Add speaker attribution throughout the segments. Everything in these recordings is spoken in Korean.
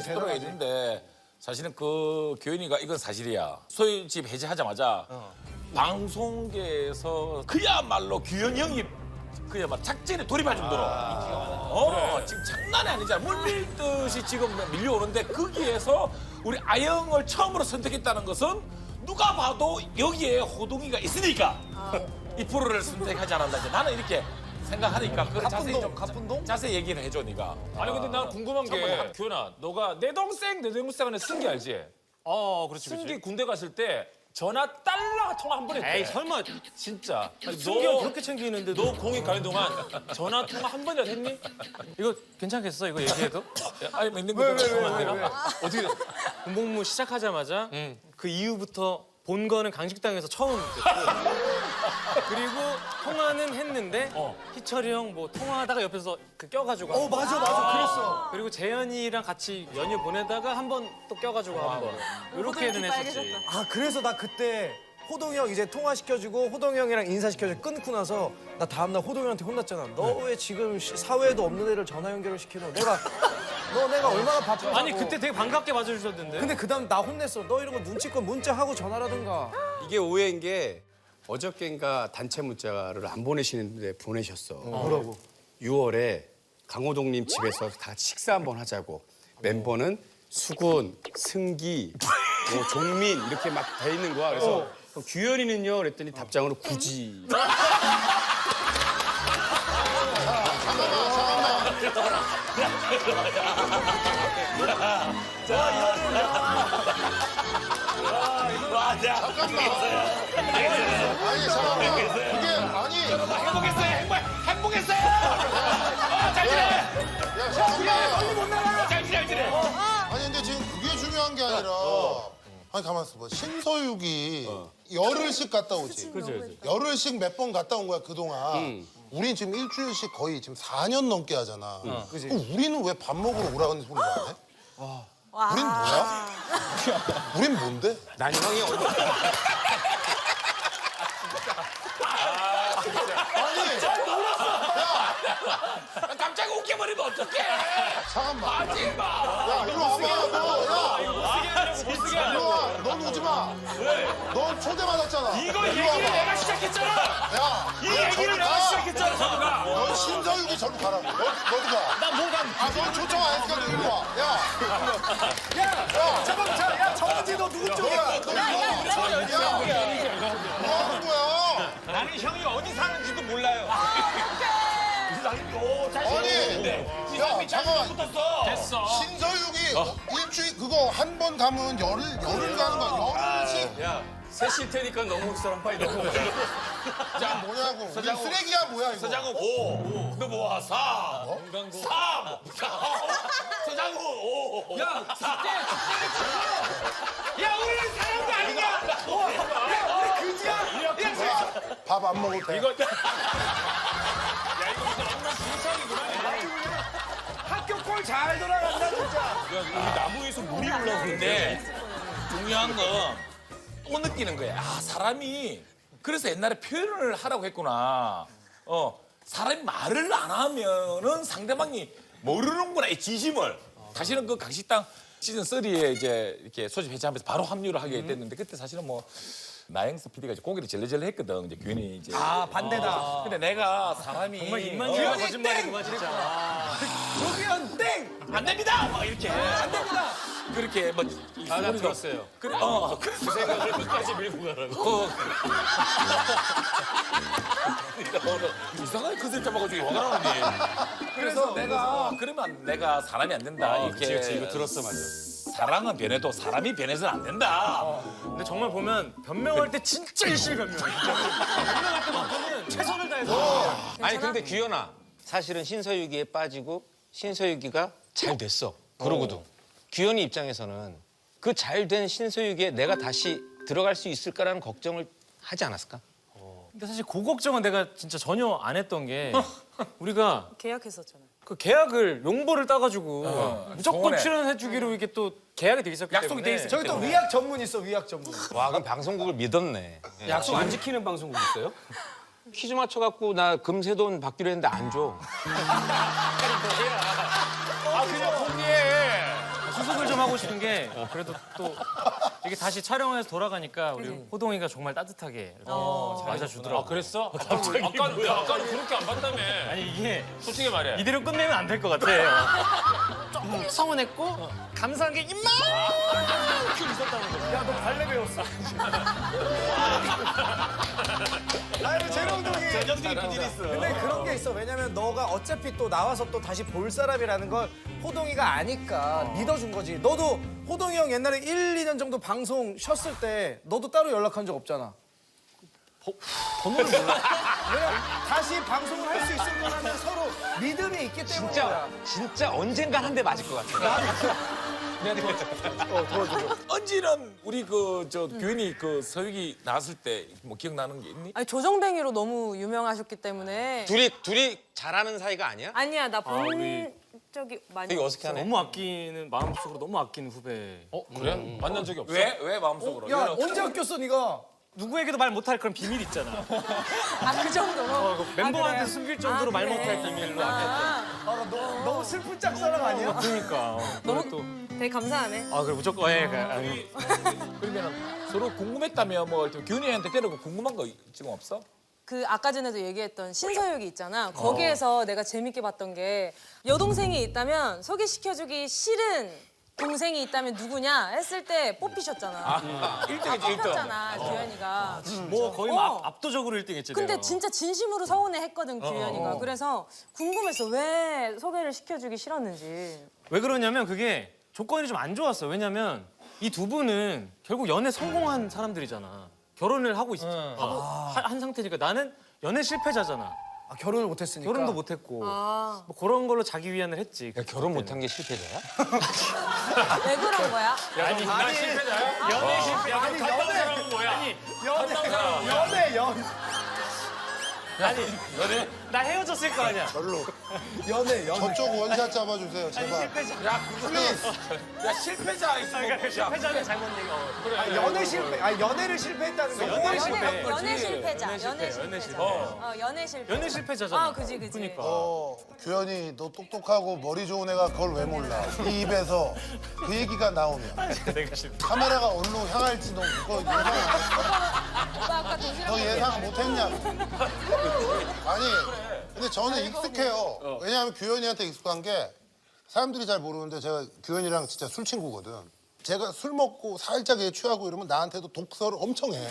Speaker 1: 스토리가 있는데 사실은 그 교인이가 이건 사실이야. 소유집 해지하자마자 방송계에서 그야말로 규현 형이 그야말로 작전에 돌입할 정도로 지금 장난이 아니잖아. 물밀듯이 지금 밀려오는데 거기에서 우리 아영을 처음으로 선택했다는 것은 누가 봐도 여기에 호동이가 있으니까 이 프로를 선택하지 않았나. 이제 나는 이렇게 생각하니까 그걸 자세히 얘기를 해줘, 네가.
Speaker 2: 아니 근데 난 궁금한 게 규현아, 너가 내 동생한테 승기 알지?
Speaker 3: 그렇지.
Speaker 2: 승기 군대 갔을 때 전화 달러 통화 한 번 했대.
Speaker 3: 에이, 설마.
Speaker 2: 진짜. 아니,
Speaker 3: 승기 형 그렇게 챙기는데
Speaker 2: 너 공익 가는 동안 전화 통화 한 번이라도 했니?
Speaker 3: 이거 괜찮겠어? 이거 얘기해도?
Speaker 1: 아니 뭐 있는 거
Speaker 3: 어떻게 군복무 시작하자마자 그 이후부터 본 거는 강식당에서 처음 듣고 그리고 통화는 했는데 희철이 형 뭐 통화하다가 옆에서 그 껴가지고
Speaker 4: 맞아 그랬어.
Speaker 3: 그리고 재현이랑 같이 연휴 보내다가 한 번 또 껴가지고 한번 이렇게는 했었지.
Speaker 4: 아 그래서 나 그때 호동이 형 이제 통화시켜주고 호동이 형이랑 인사시켜주고 끊고 나서 나 다음날 호동이 형한테 혼났잖아. 너 왜 지금 사회에도 없는 애를 전화 연결을 시키노? 내가 얼마나 바쁜가.
Speaker 3: 아니 그때 되게 반갑게 맞아주셨는데.
Speaker 4: 근데 그 다음 나 혼냈어. 너 이런 거 눈치껏 문자하고 전화라든가.
Speaker 5: 이게 오해인 게 어저께인가 단체 문자를 안 보내시는데 보내셨어.
Speaker 4: 뭐라고?
Speaker 5: 6월에 강호동님 집에서 다 같이 식사 한번 하자고. 멤버는 수근, 승기, 뭐 종민 이렇게 막 돼 있는 거야. 그래서 규현이는요? 그랬더니 답장으로 굳이.
Speaker 6: 아니 잠깐만 그게 아니
Speaker 1: 행복했어요. 잘 지내.
Speaker 6: 야 잠깐만
Speaker 1: 잘 지내.
Speaker 6: 아니 근데 지금 그게 중요한 게 아니라 아니 가만 있어봐 신서유기 열흘씩 갔다 오지 열흘씩 몇 번 갔다 온 거야 그동안 우린 지금 일주일씩 거의 지금 4년 넘게 하잖아 그럼 우리는 왜 밥 먹으러 오라는 소리를 안 해? 우린 뭐야? 우린 뭔데?
Speaker 5: 난 형이
Speaker 1: 깜짝 웃겨버리면 어떡해?
Speaker 6: 잠깐만
Speaker 1: 하지 마.
Speaker 6: 야 이리 와봐 너 이리 와. 넌 오지 마. 넌 초대받았잖아.
Speaker 2: 이거
Speaker 6: 이리
Speaker 2: 얘기를
Speaker 6: 와봐.
Speaker 2: 내가 시작했잖아.
Speaker 6: 야,
Speaker 2: 이 얘기를 내가 시작했잖아, 저가.
Speaker 6: 넌 신서유기 저리 가라. 너도 가.
Speaker 2: 나 뭐가
Speaker 6: 넌 초청 안 했으니까 너 이리 와. 야.
Speaker 4: 잠깐만, 야 정은지 너 누구 쪽이야?
Speaker 6: 너 뭐 하는 거야?
Speaker 2: 나는 형이 어디 사는지도 몰라요.
Speaker 6: 아니, 야, 잠깐만.
Speaker 2: 됐어.
Speaker 6: 신서유기 일주일 그거 한 번 가면 열흘 가는 거야. 열흘씩.
Speaker 5: 야, 셋일 테니까 너무 사람 빨리 넘어가.
Speaker 6: 자, 뭐냐고. 우리 쓰레기야 뭐야 이거.
Speaker 1: 서장훈 5. 너 뭐야? 4. 3. 서장훈 5.
Speaker 2: 야, 야, 우리 사람도 아니냐? 야, 우리 그지야?
Speaker 6: 밥 안 먹을 때.
Speaker 2: 학교 꼴 잘 돌아간다, 진짜.
Speaker 1: 나무에서 물이 올라오는데 중요한 건 또 느끼는 거야. 아, 사람이 그래서 옛날에 표현을 하라고 했구나. 사람이 말을 안 하면은 상대방이 모르는구나, 이 진심을. 사실은 그 강식당 시즌 3에 이제 이렇게 소집 해체하면서 바로 합류를 하게 됐는데 그때 사실은 뭐 나영석 PD가 이제 고개를 절레절레 했거든. 이제 괜히 이제.
Speaker 4: 아 반대다.
Speaker 1: 근데 내가 사람이
Speaker 3: 정말 입만 주면 거짓말이구만 진짜.
Speaker 1: 조기현 땡! 안 됩니다! 막 이렇게. 안 됩니다! 그렇게 뭐.
Speaker 5: 나 들었어요.
Speaker 1: 그래,
Speaker 5: 그 생각을 끝까지 밀고 가라고.
Speaker 1: 이상하게 그슬 잡아가지고 화가 나니. 그래서 내가 그러면 내가 사람이 안 된다. 이렇게.
Speaker 5: 그치, 이거 들었어, 맞아.
Speaker 1: 사랑은 변해도 사람이 변해서는 안 된다.
Speaker 3: 근데 정말 보면 변명할 때 진짜 열심히 변명해. 변명할 때만큼은 최선을 다해서.
Speaker 7: 아니 근데 규현아 사실은 신서유기에 빠지고 신서유기가 잘 됐어. 그러고도 규현이 입장에서는 그 잘 된 신서유기에 내가 다시 들어갈 수 있을까라는 걱정을 하지 않았을까?
Speaker 3: 근데 사실 그 걱정은 내가 진짜 전혀 안 했던 게 우리가
Speaker 8: 계약했었잖아.
Speaker 3: 그 계약을 용보를 따가지고 무조건
Speaker 1: 정원에.
Speaker 3: 출연해주기로 이게 또 계약이 돼 있었기
Speaker 1: 약속이
Speaker 3: 때문에
Speaker 1: 돼 있었기
Speaker 4: 저기 또 위약 전문 있어 위약 전문.
Speaker 7: 와 그럼 방송국을 믿었네.
Speaker 5: 약속 안 지키는 방송국 있어요?
Speaker 7: 퀴즈 맞춰갖고 나 금세돈 받기로 했는데 안 줘.
Speaker 1: 그냥 포기해.
Speaker 3: 수습을 말씀하고 싶은 게 그래도 또 이게 다시 촬영해서 돌아가니까 우리 호동이가 정말 따뜻하게 이렇게 맞아주더라고.
Speaker 2: 아 그랬어? 아까는 그렇게 안 봤다며.
Speaker 3: 아니 이게
Speaker 2: 솔직히 말해.
Speaker 3: 이대로 끝내면 안 될 것 같아. 조금 서운했고 감사한 게 이만큼 있었다는 거지.
Speaker 4: 야, 너 발레 배웠어. 아니, 재롱동이. 근데 그런 게 있어. 왜냐면 너가 어차피 또 나와서 또 다시 볼 사람이라는 걸 호동이가 아니까 믿어준 거지. 너도 호동이 형 옛날에 1, 2년 정도 방송 쉬었을 때 너도 따로 연락한 적 없잖아.
Speaker 3: 번호를 몰라.
Speaker 4: 왜냐면 다시 방송을 할 수 있을 거라는 서로 믿음이 있기 때문이야.
Speaker 7: 진짜 언젠간 한 대 맞을 것 같아.
Speaker 1: 언지는 우리 규현이 서유기 나왔을 때 뭐 기억나는 게 있니?
Speaker 8: 아니 조정뱅이로 너무 유명하셨기 때문에
Speaker 7: 둘이 잘하는 사이가 아니야?
Speaker 8: 아니야 나 본 적이 많이
Speaker 7: 되게 어색하네.
Speaker 3: 너무 아끼는 마음속으로 너무 아끼는 후배.
Speaker 2: 그래? 만난 적이 없어?
Speaker 1: 왜 마음속으로?
Speaker 4: 야, 언제 아꼈어, 네가?
Speaker 3: 누구에게도 말 못할 그런 비밀 있잖아.
Speaker 8: 그 정도로
Speaker 3: 멤버한테
Speaker 8: 그래요?
Speaker 3: 숨길 정도로 말
Speaker 8: 그래?
Speaker 3: 못할 비밀로 아꼈대.
Speaker 4: 너무 슬픈 짝사랑 아니야?
Speaker 3: 그러니까.
Speaker 8: 너무
Speaker 3: 또.
Speaker 8: 되게 감사하네.
Speaker 3: 아 그래 무조건 아니.
Speaker 1: 그러면 서로 궁금했다면 뭐 규현이한테 때리고 궁금한 거 지금 없어?
Speaker 8: 그 아까 전에도 얘기했던 신서유기 있잖아. 거기에서 내가 재밌게 봤던 게 여동생이 있다면 소개시켜주기 싫은 동생이 있다면 누구냐 했을 때 뽑히셨잖아.
Speaker 1: 1등이지 1등.
Speaker 8: 뽑혔잖아 규현이가.
Speaker 3: 뭐 거의
Speaker 8: 어.
Speaker 3: 압도적으로 1등했지.
Speaker 8: 근데 진짜 진심으로 서운해했거든 규현이가. 그래서 궁금했어 왜 소개를 시켜주기 싫었는지.
Speaker 3: 왜 그러냐면 그게 조건이 좀 안 좋았어. 왜냐면 이 두 분은 결국 연애 성공한 사람들이잖아. 결혼을 하고 한 상태니까 나는 연애 실패자잖아.
Speaker 4: 아, 결혼을 못했으니까.
Speaker 3: 결혼도 못했고
Speaker 8: 아.
Speaker 3: 뭐 그런 걸로 자기 위안을 했지.
Speaker 7: 결혼 못한 게 실패자야?
Speaker 8: 왜 그런 거야?
Speaker 3: 아니
Speaker 2: 나 실패자야?
Speaker 3: 연애 실패.
Speaker 4: 아니,
Speaker 2: 갔다 온 사람은 뭐야?
Speaker 4: 연애.
Speaker 3: 아니 나 헤어졌을 거 아니야.
Speaker 4: 연애.
Speaker 6: 저쪽 원샷 잡아주세요, 제발.
Speaker 1: 야 실패자 있으면
Speaker 3: 그러니까 실패자는 잘못 얘기. 그래.
Speaker 4: 연애 실패. 아, 연애를 실패했다는 거.
Speaker 3: 연애 실패.
Speaker 8: 연애 실패자. 연애
Speaker 3: 연애
Speaker 8: 실패자.
Speaker 3: 실패.
Speaker 8: 연애 실패.
Speaker 3: 연애 실패자잖아.
Speaker 8: 아, 그지.
Speaker 3: 그러니까.
Speaker 6: 규현이 너 똑똑하고 머리 좋은 애가 그걸 왜 몰라? 네 입에서 그 얘기가 나오면
Speaker 3: 내가 실패.
Speaker 6: 카메라가 어디로 향할지 너 그거 예상
Speaker 8: 오빠 아까 도시락
Speaker 6: 너 예상 못했냐? 아니 근데 저는 익숙해요. 왜냐하면 규현이한테 익숙한 게 사람들이 잘 모르는데 제가 규현이랑 진짜 술 친구거든. 제가 술 먹고 살짝 취하고 이러면 나한테도 독서를 엄청 해.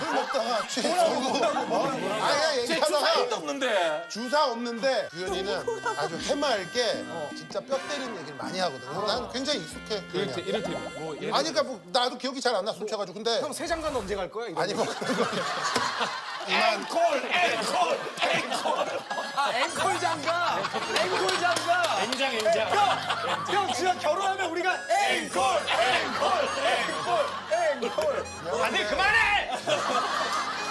Speaker 6: 술 먹다가 취해서 아니야 얘기하다가
Speaker 1: 없는데.
Speaker 6: 주사 없는데 규현이는 아주 해맑게 진짜 뼈 때리는 얘기를 많이 하거든. 그래서 난 굉장히 익숙해. 규현이한테.
Speaker 2: 이를테면 뭐 예를
Speaker 6: 아니 그러니까 뭐 나도 기억이 잘 안 나 술 취해가지고 근데
Speaker 4: 형 세장관 언제 갈 거야? 이러면.
Speaker 6: 아니 뭐 그런 거
Speaker 4: 앵콜 장가. 앵콜 장가.
Speaker 3: 엔장.
Speaker 4: 형 지금 결혼하면 우리가 앵콜.
Speaker 3: 다들 그만해.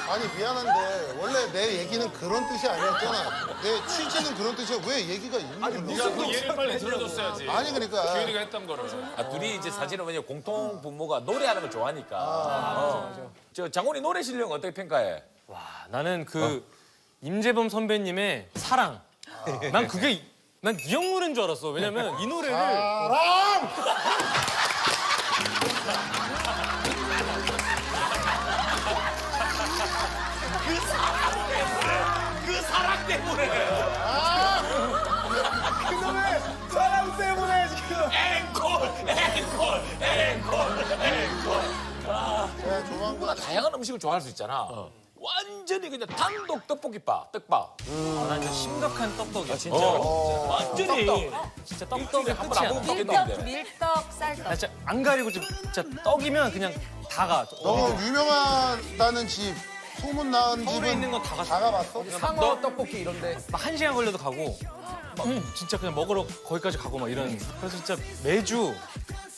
Speaker 6: 아니 미안한데 원래 내 얘기는 그런 뜻이 아니었잖아. 내 취지는 그런 뜻이야. 왜 얘기가 있는 거야?
Speaker 2: 네가 그 예를 빨리 들어줬어야지.
Speaker 6: 아니 그러니까
Speaker 2: 규현이가 했던 거를.
Speaker 1: 둘이 이제 사실은 왜냐 공통 부모가 노래하는 걸 좋아하니까. 맞아. 저 장훈이 노래 실력 어떻게 평가해?
Speaker 3: 나는 그 임재범 선배님의 사랑. 난 그게 난 이 형 노래인 줄 알았어. 왜냐면 이 노래를
Speaker 6: 사랑!
Speaker 1: 그 사랑 때문에.
Speaker 4: 그놈의 사랑 때문에 지금.
Speaker 6: 네, 조만간
Speaker 1: 다양한 음식을 좋아할 수 있잖아. 완전히 그냥 단독 떡볶이밥, 떡밥.
Speaker 3: 난 진짜 심각한 떡떡이야. 진짜.
Speaker 1: 완전히.
Speaker 3: 진짜 떡떡의
Speaker 1: 한번
Speaker 3: 끝이야.
Speaker 1: 안 먹으면
Speaker 8: 밀떡,
Speaker 1: 먹겠는데.
Speaker 8: 밀떡, 쌀떡.
Speaker 3: 나 진짜 안 가리고 진짜 떡이면 그냥 다 가.
Speaker 6: 너무 유명하다는 집 소문 난
Speaker 3: 서울에
Speaker 6: 집은
Speaker 3: 있는 건 다 갔어.
Speaker 6: 다 가봤어?
Speaker 4: 상어 떡볶이 이런데.
Speaker 3: 막 1시간 걸려도 가고 막 진짜 그냥 먹으러 거기까지 가고 막 이런. 그래서 진짜 매주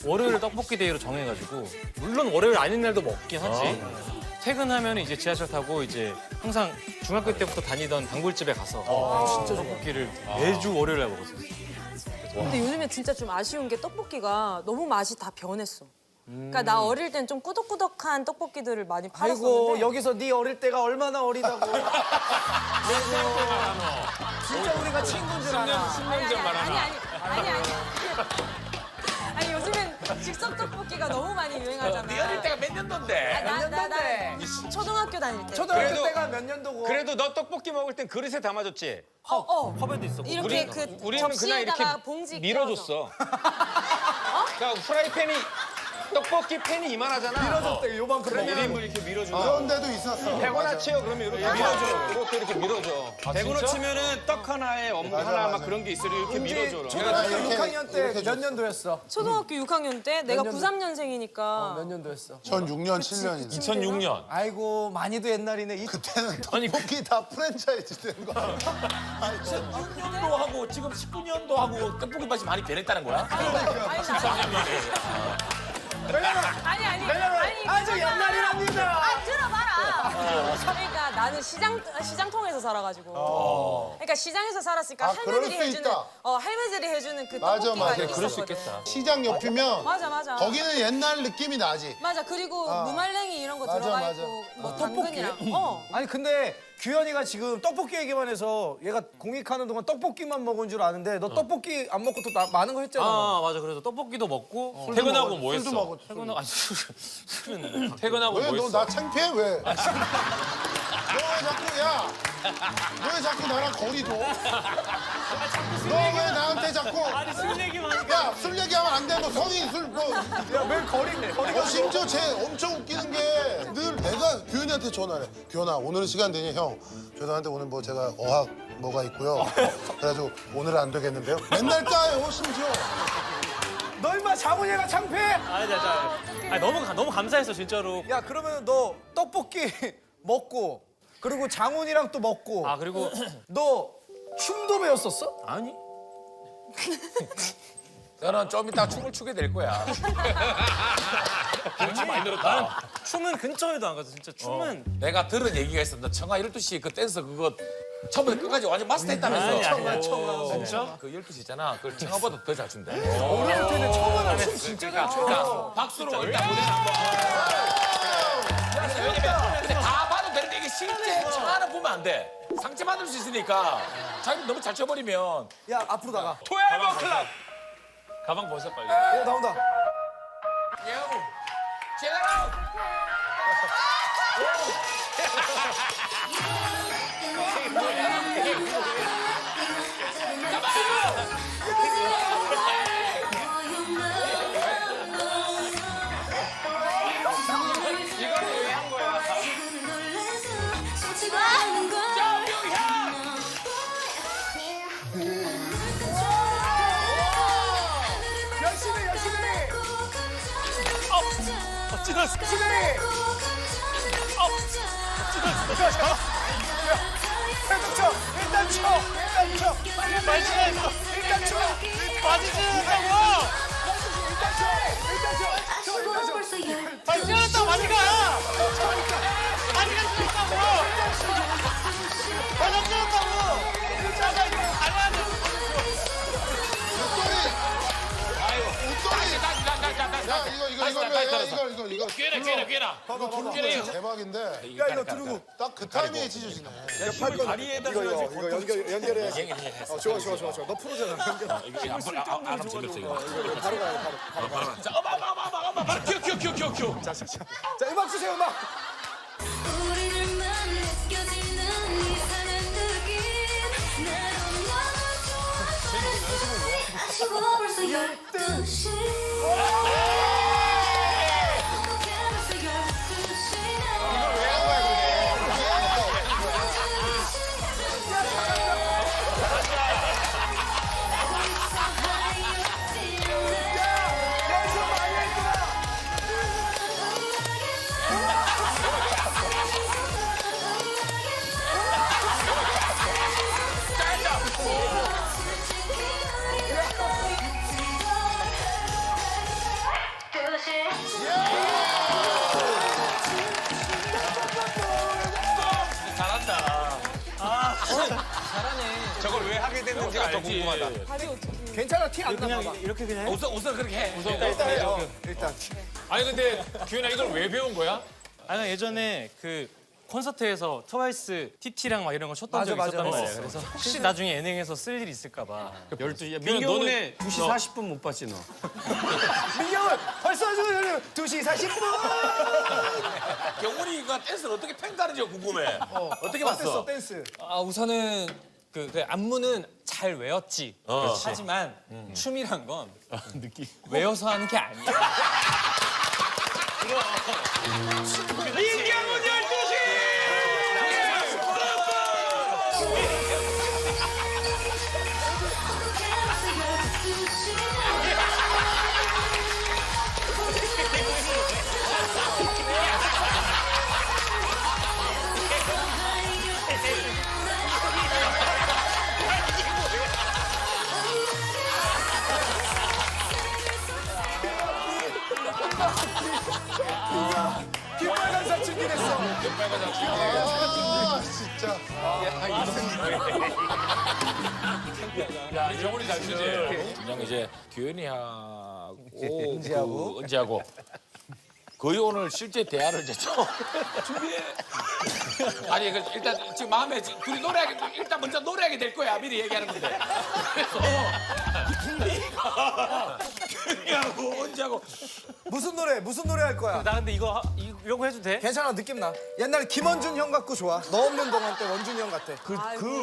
Speaker 3: 월요일 떡볶이 데이로 정해가지고 물론 월요일 아닌 날도 먹긴 하지. 퇴근하면 이제 지하철 타고 이제 항상 중학교 때부터 다니던 단골집에 가서 진짜 떡볶이를 매주 월요일에 먹었어.
Speaker 8: 근데 요즘에 진짜 좀 아쉬운 게 떡볶이가 너무 맛이 다 변했어. 그러니까 나 어릴 땐 좀 꾸덕꾸덕한 떡볶이들을 많이
Speaker 4: 아이고
Speaker 8: 팔았었는데
Speaker 4: 여기서 네 어릴 때가 얼마나 어리다고. 아이고. 진짜 우리가 친구인 줄 알아.
Speaker 8: 아니 즉석 떡볶이가 너무 많이 유행하잖아.
Speaker 1: 네 어릴 때가 몇 년도인데?
Speaker 8: 나 초등학교 다닐 때.
Speaker 4: 초등학교
Speaker 7: 그래도-
Speaker 4: 때가 몇 년도고.
Speaker 7: 그래도 너 떡볶이 먹을 땐 그릇에 담아줬지?
Speaker 3: 컵에도 있어.
Speaker 8: 이렇게 그
Speaker 7: 우리는 그냥 이렇게
Speaker 8: 접시에다가 봉지
Speaker 7: 밀어줬어. 그러니까 프라이팬이 떡볶이 팬이 이만하잖아.
Speaker 4: 밀어줬대 요만큼
Speaker 7: 그러면
Speaker 4: 먹으면.
Speaker 7: 1인분 이렇게 밀어줘.
Speaker 6: 그런 데도 있었어.
Speaker 7: 100원 치요 그러면 이렇게 밀어줘. 이것도 이렇게 밀어줘.
Speaker 5: 100원어 치면은 떡 하나에 어묵 하나 막 그런 게 있어요. 이렇게 밀어줘.
Speaker 4: 초등학교
Speaker 6: 이렇게-
Speaker 4: 6학년 때
Speaker 6: 이렇게
Speaker 4: 몇 년도였어?
Speaker 8: 초등학교 6학년 때 내가
Speaker 4: 년도?
Speaker 8: 93년생이니까
Speaker 4: 몇 년도였어?
Speaker 6: 전 6년, 7년이지.
Speaker 2: 2006년.
Speaker 4: 아이고 많이도 옛날이네.
Speaker 6: 그때는 떡볶이 다 프랜차이즈 된 거야.
Speaker 1: 2006년도 하고 지금 19년도 하고 떡볶이 맛이 많이 변했다는 거야?
Speaker 8: 아니
Speaker 4: 아주 옛날이랍니다.
Speaker 8: 들어봐라. 그러니까 나는 시장통에서 살아가지고. 그러니까 시장에서 살았으니까
Speaker 6: 아, 그럴
Speaker 8: 할매들이
Speaker 6: 수
Speaker 8: 해주는
Speaker 6: 있다.
Speaker 8: 할매들이 해주는 그
Speaker 6: 맞아,
Speaker 8: 떡볶이가
Speaker 6: 맞아.
Speaker 8: 있었거든.
Speaker 6: 그럴 수 있겠다. 시장 옆이면
Speaker 8: 맞아.
Speaker 6: 거기는 옛날 느낌이 나지.
Speaker 8: 맞아. 그리고 무말랭이 이런 거
Speaker 6: 맞아,
Speaker 8: 들어가
Speaker 6: 맞아.
Speaker 8: 있고 뭐 당근이랑.
Speaker 4: 아니 근데 규현이가 지금 떡볶이 얘기만 해서 얘가 공익하는 동안 떡볶이만 먹은 줄 아는데 너 떡볶이 안 먹고 또 많은 거 했잖아.
Speaker 3: 아 맞아. 그래서 떡볶이도 먹고
Speaker 2: 퇴근하고 뭐
Speaker 6: 술도
Speaker 2: 했어?
Speaker 6: 먹었지.
Speaker 3: 퇴근하고 아니 술은
Speaker 2: 퇴근하고
Speaker 6: 왜
Speaker 2: 뭐
Speaker 6: 너
Speaker 2: 했어?
Speaker 6: 나 창피해 왜? 너 왜 자꾸 야? 너 왜 자꾸 나랑 거리 둬? 너 왜 나한테 자꾸?
Speaker 3: 아니 술 얘기만 하니까
Speaker 6: 야 술 얘기하면 안 돼. 너 성인 술 뭐?
Speaker 4: 야왜 거리가
Speaker 6: 심지어 쟤 엄청 웃기는 게 늘 내가 규현이한테 전화를 해. 규현아 오늘은 시간 되니 형 죄송한데 오늘 뭐 제가 어학 뭐가 있고요. 그래가지고 오늘은 안 되겠는데요. 맨날 까요 심지어.
Speaker 4: 너 임마 장훈이가 창피해?
Speaker 3: 아니 너무 감사했어 진짜로.
Speaker 4: 야 그러면 너 떡볶이 먹고 그리고 장훈이랑 또 먹고
Speaker 3: 아 그리고
Speaker 4: 너 춤도 배웠었어?
Speaker 3: 아니
Speaker 1: 너는 좀 이따 춤을 추게 될 거야.
Speaker 2: 춤 많이 늘었다.
Speaker 3: 춤은 근처에도 안 가서 진짜 춤은
Speaker 1: 내가 들은 얘기가 있어. 너 청아 12시 그 댄스 그거 처음부터 끝까지 완전 마스터했다면서.
Speaker 3: 진짜?
Speaker 1: 그 12시 있잖아. 그걸 청아보다 더 잘 춘대.
Speaker 4: 어렸을 때는 청아랑 춤 진짜 잘 춰.
Speaker 1: 그러니까 박수로 일단 무대 한번. 왜냐면 근데 다 봐도 되는데 이게 실제 청아는 보면 안 돼. 상처 받을 수 있으니까 자기 너무 잘 쳐버리면
Speaker 4: 야 앞으로 나가.
Speaker 2: 투엘버 클럽. 가방 벗어 빨리.
Speaker 4: 오 나온다.
Speaker 1: 제대로.
Speaker 4: 일단 쳐.
Speaker 6: 이거.
Speaker 1: 꽤나.
Speaker 6: 대박인데.
Speaker 4: 야 이거 들고.
Speaker 6: 딱 그 타이밍에 찢어지네.
Speaker 2: 다리에다
Speaker 4: 이거 연결해.
Speaker 1: 얘기는
Speaker 4: 좋아. 너 프로잖아.
Speaker 1: 이게 안 하면 재밌어 이거.
Speaker 4: 바로 가요. 바로.
Speaker 1: 자, 어마 바로 큐.
Speaker 4: 자 음악 주세요 음악.
Speaker 9: 우리들만 느껴지는 이상한 느낌 나도 너무 좋아 아쉬워 벌써 12시 어떡해 벌써 12시네
Speaker 7: 저걸 왜 하게 됐는지가 더 궁금하다.
Speaker 4: 괜찮아 티 안 나.
Speaker 3: 그냥 이렇게 그냥 해?
Speaker 1: 웃어 그렇게 해.
Speaker 4: 일단.
Speaker 2: 아니 근데 규현아 이걸 왜 배운 거야?
Speaker 3: 아니 예전에 그 콘서트에서 트와이스 TT랑 막 이런 거 쳤던 적이
Speaker 4: 맞아.
Speaker 3: 있었단 말이야. 그래서 혹시 나중에 예능에서 쓸 일 있을까 봐.
Speaker 5: 12시야.
Speaker 2: 그럼
Speaker 5: 민경훈의
Speaker 2: 너는-
Speaker 5: 2시 40분 못 봤지 너.
Speaker 4: 민경은 벌써 지금 2시 40분.
Speaker 1: 경훈이가 댄스를 어떻게 평가하는지 궁금해. 어떻게 봤어?
Speaker 4: 댄스.
Speaker 3: 아 우선은 그 안무는 잘 외웠지. 하지만 춤이란 건 외워서 하는 게 아니야.
Speaker 2: 민경훈 12시!
Speaker 4: 김빨간 사춘기 됐어.
Speaker 6: 아 진짜.
Speaker 1: 야, 이정훈이 잘 추지. 그냥 이제 규현이하고 은지하고 거의 오늘 실제 대화를 이제 좀 준비해. 아니 일단 지금 마음에 둘이 노래하게 일단 먼저 노래하게 될 거야. 미리 얘기하는 건데. 그래서 준비가 규현이하고 은지하고
Speaker 4: 무슨 노래 할 거야?
Speaker 3: 나 근데 이거 해도 돼?
Speaker 4: 괜찮아, 느낌 나. 옛날 김원준 형 같고 좋아. 너 없는 동안 때 원준 형 같아.
Speaker 5: 그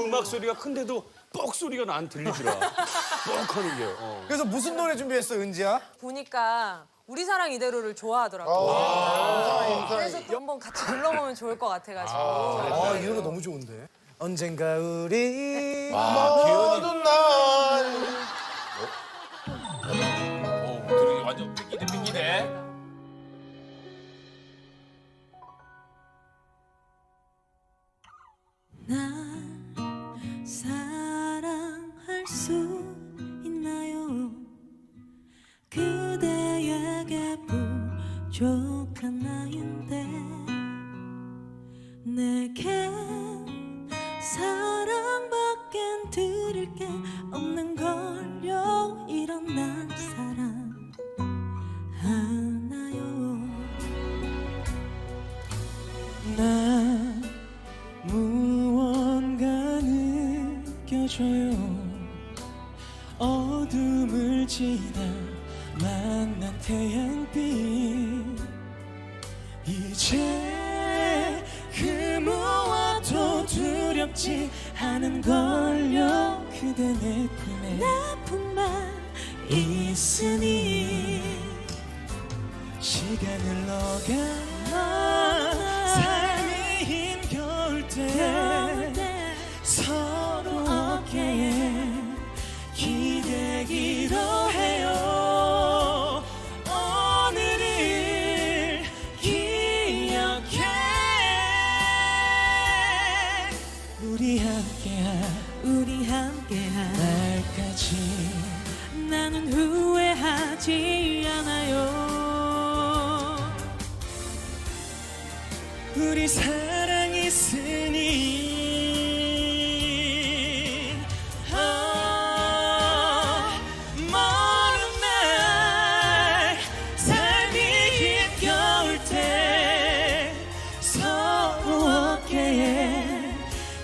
Speaker 5: 음악 소리가 큰데도 뻑 소리가 안 들리더라. 뻑 하는 게.
Speaker 4: 그래서 무슨 노래 준비했어, 은지야?
Speaker 8: 보니까 우리 사랑 이대로를 좋아하더라고. 그래서 한번 같이 불러보면 좋을 것 같아가지고.
Speaker 4: 아, 이 노래 너무 좋은데. 언젠가 우리
Speaker 6: 모든 날.
Speaker 1: 둘이 완전 삐끼네.
Speaker 9: 날 사랑할 수 있나요? 그대에게 부족한 나인데 내겐 사랑밖엔 드릴 게 없는 걸요. 이런 날 사랑하나요?
Speaker 3: 난 무언가 느껴져요. 어둠을 지나 만난 태양빛 이제 그 무엇도 두렵지 않은 걸요. 그대 내 품에
Speaker 9: 나뿐만
Speaker 3: 있으니 시간을 흘러가 삶이 힘겨울 때 서로 어깨에 기대기로 해요. 오늘을 기억해 우리 함께한 날까지
Speaker 9: 나는 후회하지 않아요.
Speaker 3: 우리 사랑 있으니 먼 날 삶이 힘겨울 때 서로 어깨에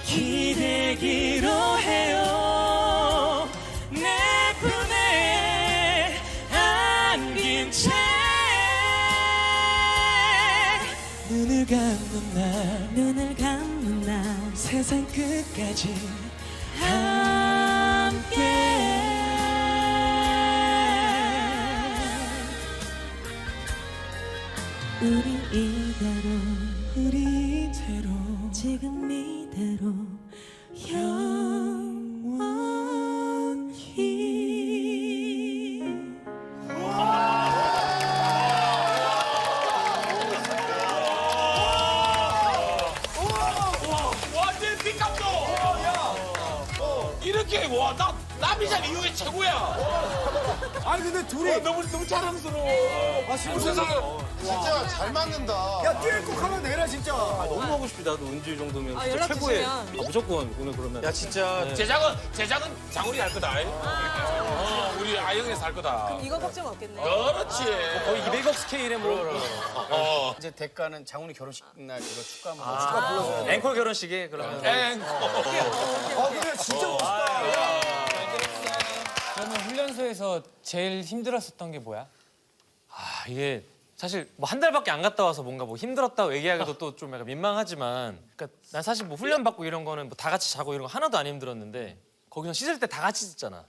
Speaker 3: 기대기로 해요. 내 품에 안긴 채 눈을 감는 날 세상 끝까지 함께
Speaker 9: 우리 이대로
Speaker 3: 지금
Speaker 9: 이대로 영원히
Speaker 1: 완전 빅감도. 이렇게 나비장 이후에 최고야.
Speaker 4: 아니 근데 둘이
Speaker 1: 너무 자랑스러워.
Speaker 4: 아, 진짜
Speaker 1: 세상에.
Speaker 6: 진짜 잘 맞는다.
Speaker 4: 야, 듀엣곡 하나 내라 진짜.
Speaker 3: 너무 하고 싶다. 나도 은지 정도면 진짜
Speaker 8: 연락
Speaker 3: 최고의
Speaker 8: 주시면.
Speaker 3: 무조건 오늘 그러면
Speaker 5: 야 진짜
Speaker 1: 제작은 장훈이 할 거다. 우리 아영에서 할 거다.
Speaker 8: 이거 걱정 없겠네.
Speaker 1: 그렇지.
Speaker 3: 거의 200억 스케일의 뭐
Speaker 5: 이제 대가는 장훈이 결혼식 날 이거 축가 한번
Speaker 4: 축가 불러줘.
Speaker 3: 앵콜 결혼식에 그러면
Speaker 1: 앵콜.
Speaker 4: 아, 근데 진짜 멋있다.
Speaker 3: 저는 훈련소에서 제일 힘들었었던 게 뭐야? 이게 사실 뭐 한 달밖에 안 갔다 와서 뭔가 뭐 힘들었다고 얘기하기도 또 좀 약간 민망하지만, 그러니까 난 사실 뭐 훈련 받고 이런 거는 뭐 다 같이 자고 이런 거 하나도 안 힘들었는데 거기서 씻을 때 다 같이 씻잖아.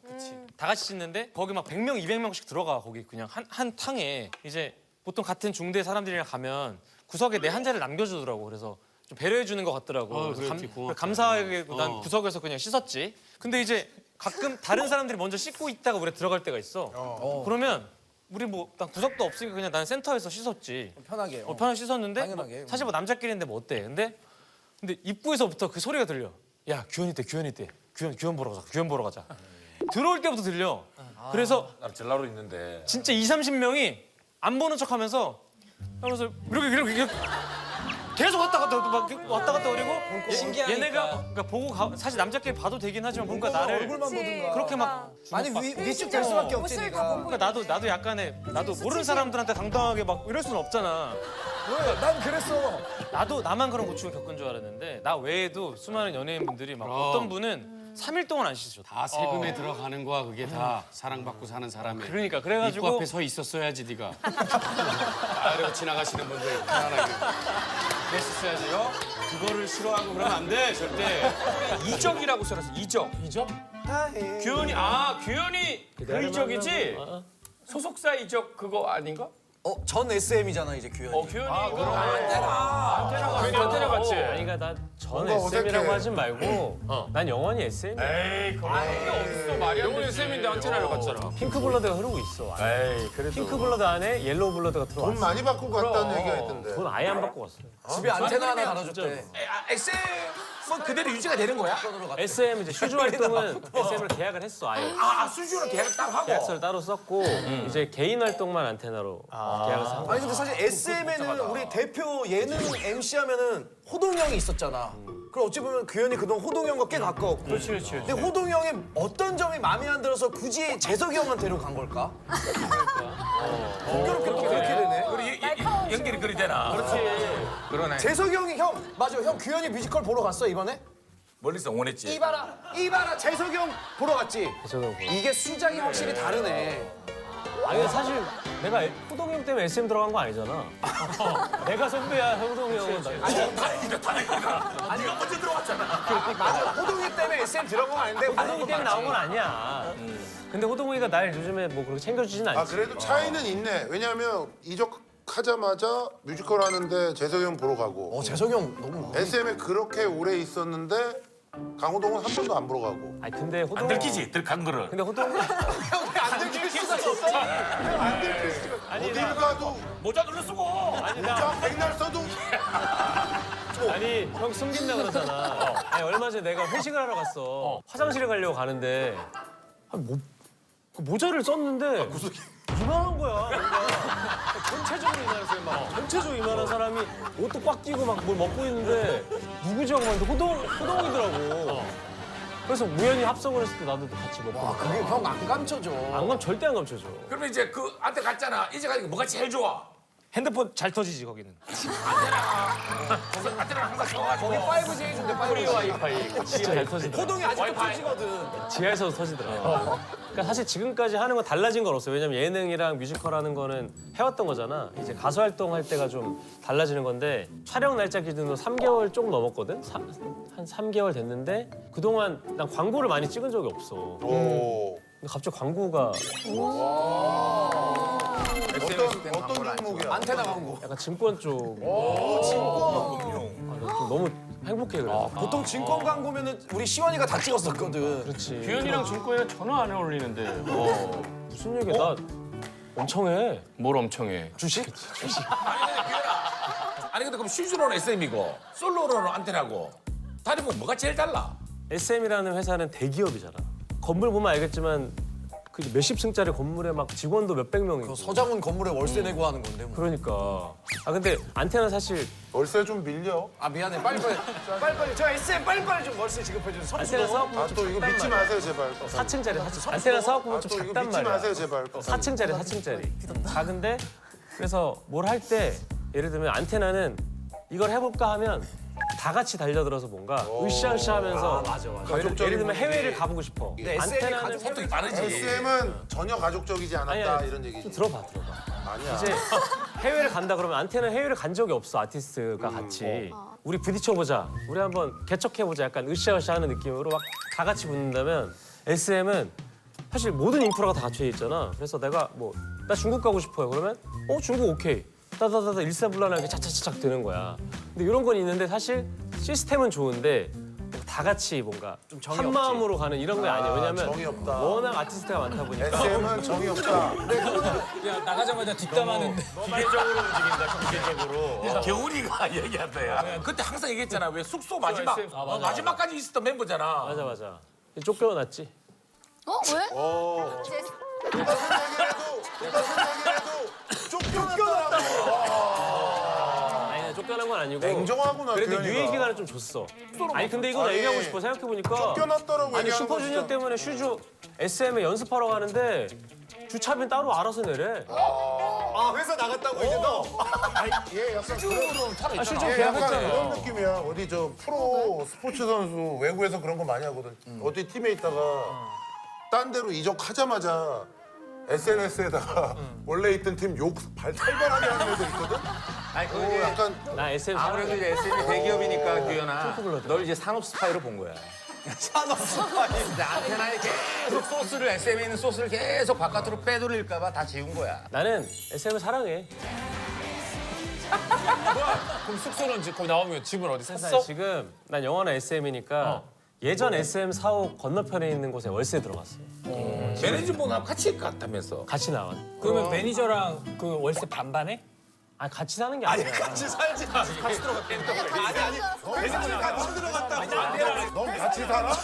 Speaker 3: 다 같이 씻는데 거기 막 100명, 200명씩 들어가. 거기 그냥 한 탕에. 이제 보통 같은 중대 사람들이랑 가면 구석에 내 한 자리를 남겨주더라고. 그래서 좀 배려해 주는 것 같더라고. 그래서 감사하게 난 구석에서 그냥 씻었지. 근데 이제 가끔 다른 사람들이 먼저 씻고 있다가 우리 들어갈 때가 있어. 그러면 우리 뭐 난 구석도 없으니까 그냥 나는 센터에서 씻었지.
Speaker 4: 편하게.
Speaker 3: 편하게 씻었는데
Speaker 4: 당연하게.
Speaker 3: 뭐 사실 뭐 남자끼리인데 뭐 어때? 근데 입구에서부터 그 소리가 들려. 야, 규현이 때. 규현 보러 가자. 들어올 때부터 들려. 그래서
Speaker 1: 나 전라로 있는데
Speaker 3: 진짜 20-30명이 안 보는 척하면서 하면서 이렇게 계속 왔다 갔다 그리고 얘네가 그러니까 보고 사실 남자끼리 봐도 되긴 하지만 뭔가 나를
Speaker 4: 얼굴만 보든가.
Speaker 3: 그렇게 막
Speaker 4: 아니 위축 될 수밖에 없지
Speaker 8: 옷을
Speaker 4: 니가.
Speaker 8: 다
Speaker 3: 그러니까 나도 약간의 나도 모르는 사람들한테 당당하게 막 이럴 수는 없잖아.
Speaker 4: 왜? 난 그랬어.
Speaker 3: 나만 그런 고충을 겪은 줄 알았는데 나 외에도 수많은 연예인분들이 막 어떤 분은 3일 동안 안 씻으셨다.
Speaker 5: 다 세금에 들어가는 거야 그게 다 사랑받고 사는 사람의.
Speaker 3: 그러니까 그래가지고
Speaker 5: 입구 앞에 서 있었어야지 네가. 아래로 지나가시는 분들 편안하게. 그랬었어야지요. 그거를 싫어하고 그러면 안 돼 절대.
Speaker 2: 이적이라고 써놨어. 이적. 규현이 그 이적이지? 소속사 이적 그거 아닌가?
Speaker 4: 전 SM이잖아 이제 규현이.
Speaker 2: 규현이 그거 안테나 같지.
Speaker 3: 그러니까 나전
Speaker 6: 뭔가
Speaker 3: SM이라고
Speaker 6: 어색해.
Speaker 3: 하진 말고 난 영원히 SM.
Speaker 2: 에이 그런 게 없어. 말이 안 되지. 쌤인데 안테나를 갔잖아.
Speaker 3: 핑크 블러드가 흐르고 있어.
Speaker 2: 에이 그래도.
Speaker 3: 핑크 블러드 안에 옐로우 블러드가
Speaker 6: 돈
Speaker 3: 들어왔어.
Speaker 6: 많이 받고 갔다는 얘기가 있던데.
Speaker 3: 돈 아예 안 받고 갔어요.
Speaker 4: 집에 안테나 하나 달아줬대.
Speaker 1: SM은 그대로 유지가 되는 거야?
Speaker 3: SM 이제 슈즈 활동은 SM을 계약을 했어 아예.
Speaker 1: 수주는 계약 따로 하고
Speaker 3: 계약서를 따로 썼고 이제 개인 활동만 안테나로 계약을 한 거야.
Speaker 4: 아니 근데 사실 SM에는 우리 대표 예능 MC 하면은 호동 형이 있었잖아. 그럼 어찌 보면 규현이 그동안 호동 형과 꽤 가까웠고. 그렇지. 근데 호동 형의 어떤 점이 마음에 안 들어서 굳이 재석이 형한테로 간 걸까? 공교롭게 또 그렇게 되네.
Speaker 1: 우리 연결이 그리 되나? 그러네.
Speaker 4: 재석이 형이 맞아 형 규현이 뮤지컬 보러 갔어 이번에?
Speaker 1: 멀리서 응원했지.
Speaker 4: 이봐라 재석이 형 보러 갔지?
Speaker 3: 재석이 형 보러.
Speaker 4: 이게 수작이 확실히 다르네.
Speaker 3: 아니 사실 내가 호동이 형 때문에 SM 들어간 거 아니잖아. 내가 선배야 호동이 형은.
Speaker 1: 다행이다. 네가 먼저 들어왔잖아.
Speaker 4: 맞아 호동이 때문에 SM 들어간 건 아닌데
Speaker 3: 호동이 때문에 나온 건 아니야. 근데 호동이가 날 요즘에 뭐 그렇게 챙겨주진 않지.
Speaker 6: 그래도 차이는 있네. 왜냐하면 이적하자마자 뮤지컬 하는데 재석이 형 보러 가고
Speaker 4: 재석이 형 너무
Speaker 6: SM에 그렇게 오래 있었는데 강호동은 한 번도 안 보러 가고.
Speaker 3: 아니 근데 호동.
Speaker 1: 안 들키지? 들간 거를.
Speaker 3: 근데 호동이.
Speaker 4: 안 들킬 수가 없지.
Speaker 6: 어딜 가도
Speaker 1: 모자 눌러 쓰고.
Speaker 6: 모자 백날 써도
Speaker 3: 아니 형 숨긴다 그러잖아. 아니 얼마 전에 내가 회식을 하러 갔어. 화장실에 가려고 가는데 그 모자를 썼는데 이만한 거야. 뭔가. 전체적으로 이만했어요. 막 전체적으로 이만한 사람이 옷도 꽉 끼고 막 뭘 먹고 있는데 누구지 하고 봤는데 호동이더라고. 그래서 우연히 합성을 했을 때 나도 같이 먹고.
Speaker 4: 그게 형 안 감춰줘.
Speaker 3: 안 감 절대 안 감춰줘.
Speaker 1: 그러면 이제 그 한테 갔잖아. 이제 가니까 뭐가 제일 좋아?
Speaker 3: 핸드폰 잘 터지지 거기는.
Speaker 1: 안테나 항상 켜가지고.
Speaker 4: 거기 5G 해준대 5G.
Speaker 3: 와이파이 진짜 잘 터지더라.
Speaker 4: 호동이 아직도 터지거든.
Speaker 3: 지하에서도 터지더라. 그러니까 사실 지금까지 하는 건 달라진 건 없어요. 왜냐면 예능이랑 뮤지컬 하는 거는 해왔던 거잖아. 이제 가수 활동할 때가 좀 달라지는 건데 촬영 날짜 기준으로 3개월 조금 넘었거든. 한 3개월 됐는데 그동안 난 광고를 많이 찍은 적이 없어.
Speaker 6: 오.
Speaker 3: 근데 갑자기 광고가
Speaker 6: 어떤 종목이야?
Speaker 4: 안테나 광고.
Speaker 3: 약간 증권 쪽. 좀 너무 행복해 그래서.
Speaker 4: 보통 증권 광고면은 우리 시원이가 다 찍었었거든.
Speaker 3: 그렇지.
Speaker 2: 규현이랑 증권이랑 전혀 안 어울리는데.
Speaker 3: 무슨 얘기야? 나 엄청 해.
Speaker 2: 뭘 엄청 해.
Speaker 4: 주식?
Speaker 1: 아니 근데 그럼 슈즈로는 SM이고 솔로로는 안테나고 다르면 뭐가 제일 달라?
Speaker 3: SM이라는 회사는 대기업이잖아. 건물 보면 알겠지만 그 몇십 층짜리 건물에 막 직원도 몇백 명이고.
Speaker 4: 서장훈 건물에 월세 내고 하는 건데 뭐.
Speaker 3: 그러니까. 근데 안테나 사실
Speaker 6: 월세 좀 밀려.
Speaker 4: 미안해 빨리빨리. 저 SM 빨리빨리 좀 월세 지급해줘.
Speaker 3: 안테나 사업부가
Speaker 6: 또 이거 믿지 마세요 제발.
Speaker 3: 4층짜리 안테나 사업부가 좀
Speaker 6: 또 이거
Speaker 3: 작단
Speaker 6: 믿지
Speaker 3: 말이야.
Speaker 6: 마세요 제발.
Speaker 3: 4층짜리. 작은데 그래서 뭘 할 때 예를 들면 안테나는 이걸 해볼까 하면 다 같이 달려들어서 뭔가 으쌰으쌰하면서 예를 들면 해외를 가보고 싶어.
Speaker 4: SM이
Speaker 3: 안테나는
Speaker 4: 가족
Speaker 1: 소통이 빠르지.
Speaker 6: SM은 전혀 가족적이지 않았다
Speaker 3: 아니야.
Speaker 6: 이런 얘기지.
Speaker 3: 좀 들어봐. 이제 해외를 간다 그러면 안테는 해외를 간 적이 없어 아티스트가 같이. 우리 부딪혀보자. 우리 한번 개척해보자. 약간 으쌰으쌰하는 느낌으로 막 다 같이 붙는다면 SM은 사실 모든 인프라가 다 갖춰져 있잖아. 그래서 내가 뭐 나 중국 가고 싶어요. 그러면 중국 오케이. 따다다다 일사불란하게 차차차착 되는 거야. 근데 이런 건 있는데 사실 시스템은 좋은데 다 같이 뭔가 좀 한 마음으로 가는 이런 게 아니에요. 왜냐면
Speaker 6: 정이 없다.
Speaker 3: 워낙 아티스트가 많다 보니까.
Speaker 6: SM은 정이 없다.
Speaker 2: 야 나가자마자 뒷담하는데.
Speaker 3: 기계적으로 움직인다. 기계적으로.
Speaker 1: 겨울이가 얘기한다 야. 그때 항상 얘기했잖아. 왜 숙소 마지막 마지막까지 있었던 멤버잖아.
Speaker 3: 맞아. 쫓겨났지.
Speaker 10: 왜?
Speaker 3: 아니 쫓겨난 건 아니고.
Speaker 6: 냉정하구나.
Speaker 3: 그래도
Speaker 6: 규현이가.
Speaker 3: 유예 기간을 좀 줬어. 아니 근데 이거 나
Speaker 6: 아니,
Speaker 3: 얘기하고 싶어 생각해 보니까.
Speaker 6: 쫓겨났더라고.
Speaker 3: 아니
Speaker 6: 얘기하는 거
Speaker 3: 슈퍼주니어
Speaker 6: 진짜.
Speaker 3: 때문에 슈즈 SM에 연습하러 가는데 주차비는 따로 알아서 내래.
Speaker 4: 아 회사 나갔다고 이제 너.
Speaker 6: 얘 약간 그런,
Speaker 3: 슈즈
Speaker 6: 얘 약간 그런
Speaker 3: 계약했잖아.
Speaker 6: 느낌이야. 어디 저 프로 스포츠 선수 외국에서 그런 거 많이 하거든. 어디 팀에 있다가 딴 데로 이적하자마자 SNS에다가 원래 있던 팀 욕 발탈발하게 하는 애들 있거든.
Speaker 7: 아니 그거
Speaker 6: 오,
Speaker 7: 이제
Speaker 6: 약간
Speaker 3: 나 SM
Speaker 7: 아무래도 이제 SM이 대기업이니까 규현아 널 이제 산업 스파이로 본 거야. 산업 스파이. 안테나에 계속 소스를 SM에 있는 소스를 계속 바깥으로 빼돌릴까 봐 다 지운 거야.
Speaker 3: 나는 SM을 사랑해.
Speaker 2: 그럼 숙소는 이제 거기 나오면 집은 어디
Speaker 3: 나
Speaker 2: 샀어?
Speaker 3: 지금 난 영화나 SM이니까 예전 SM 사옥 건너편에 있는 곳에 월세 들어갔어.
Speaker 1: 매니저분하고 같이 갔다면서.
Speaker 3: 같이 나와.
Speaker 2: 그러면 매니저랑 그 월세 반반해?
Speaker 3: 아 같이 사는 게 아니야.
Speaker 4: 같이 살지. 같이
Speaker 6: 넌 같이 살아?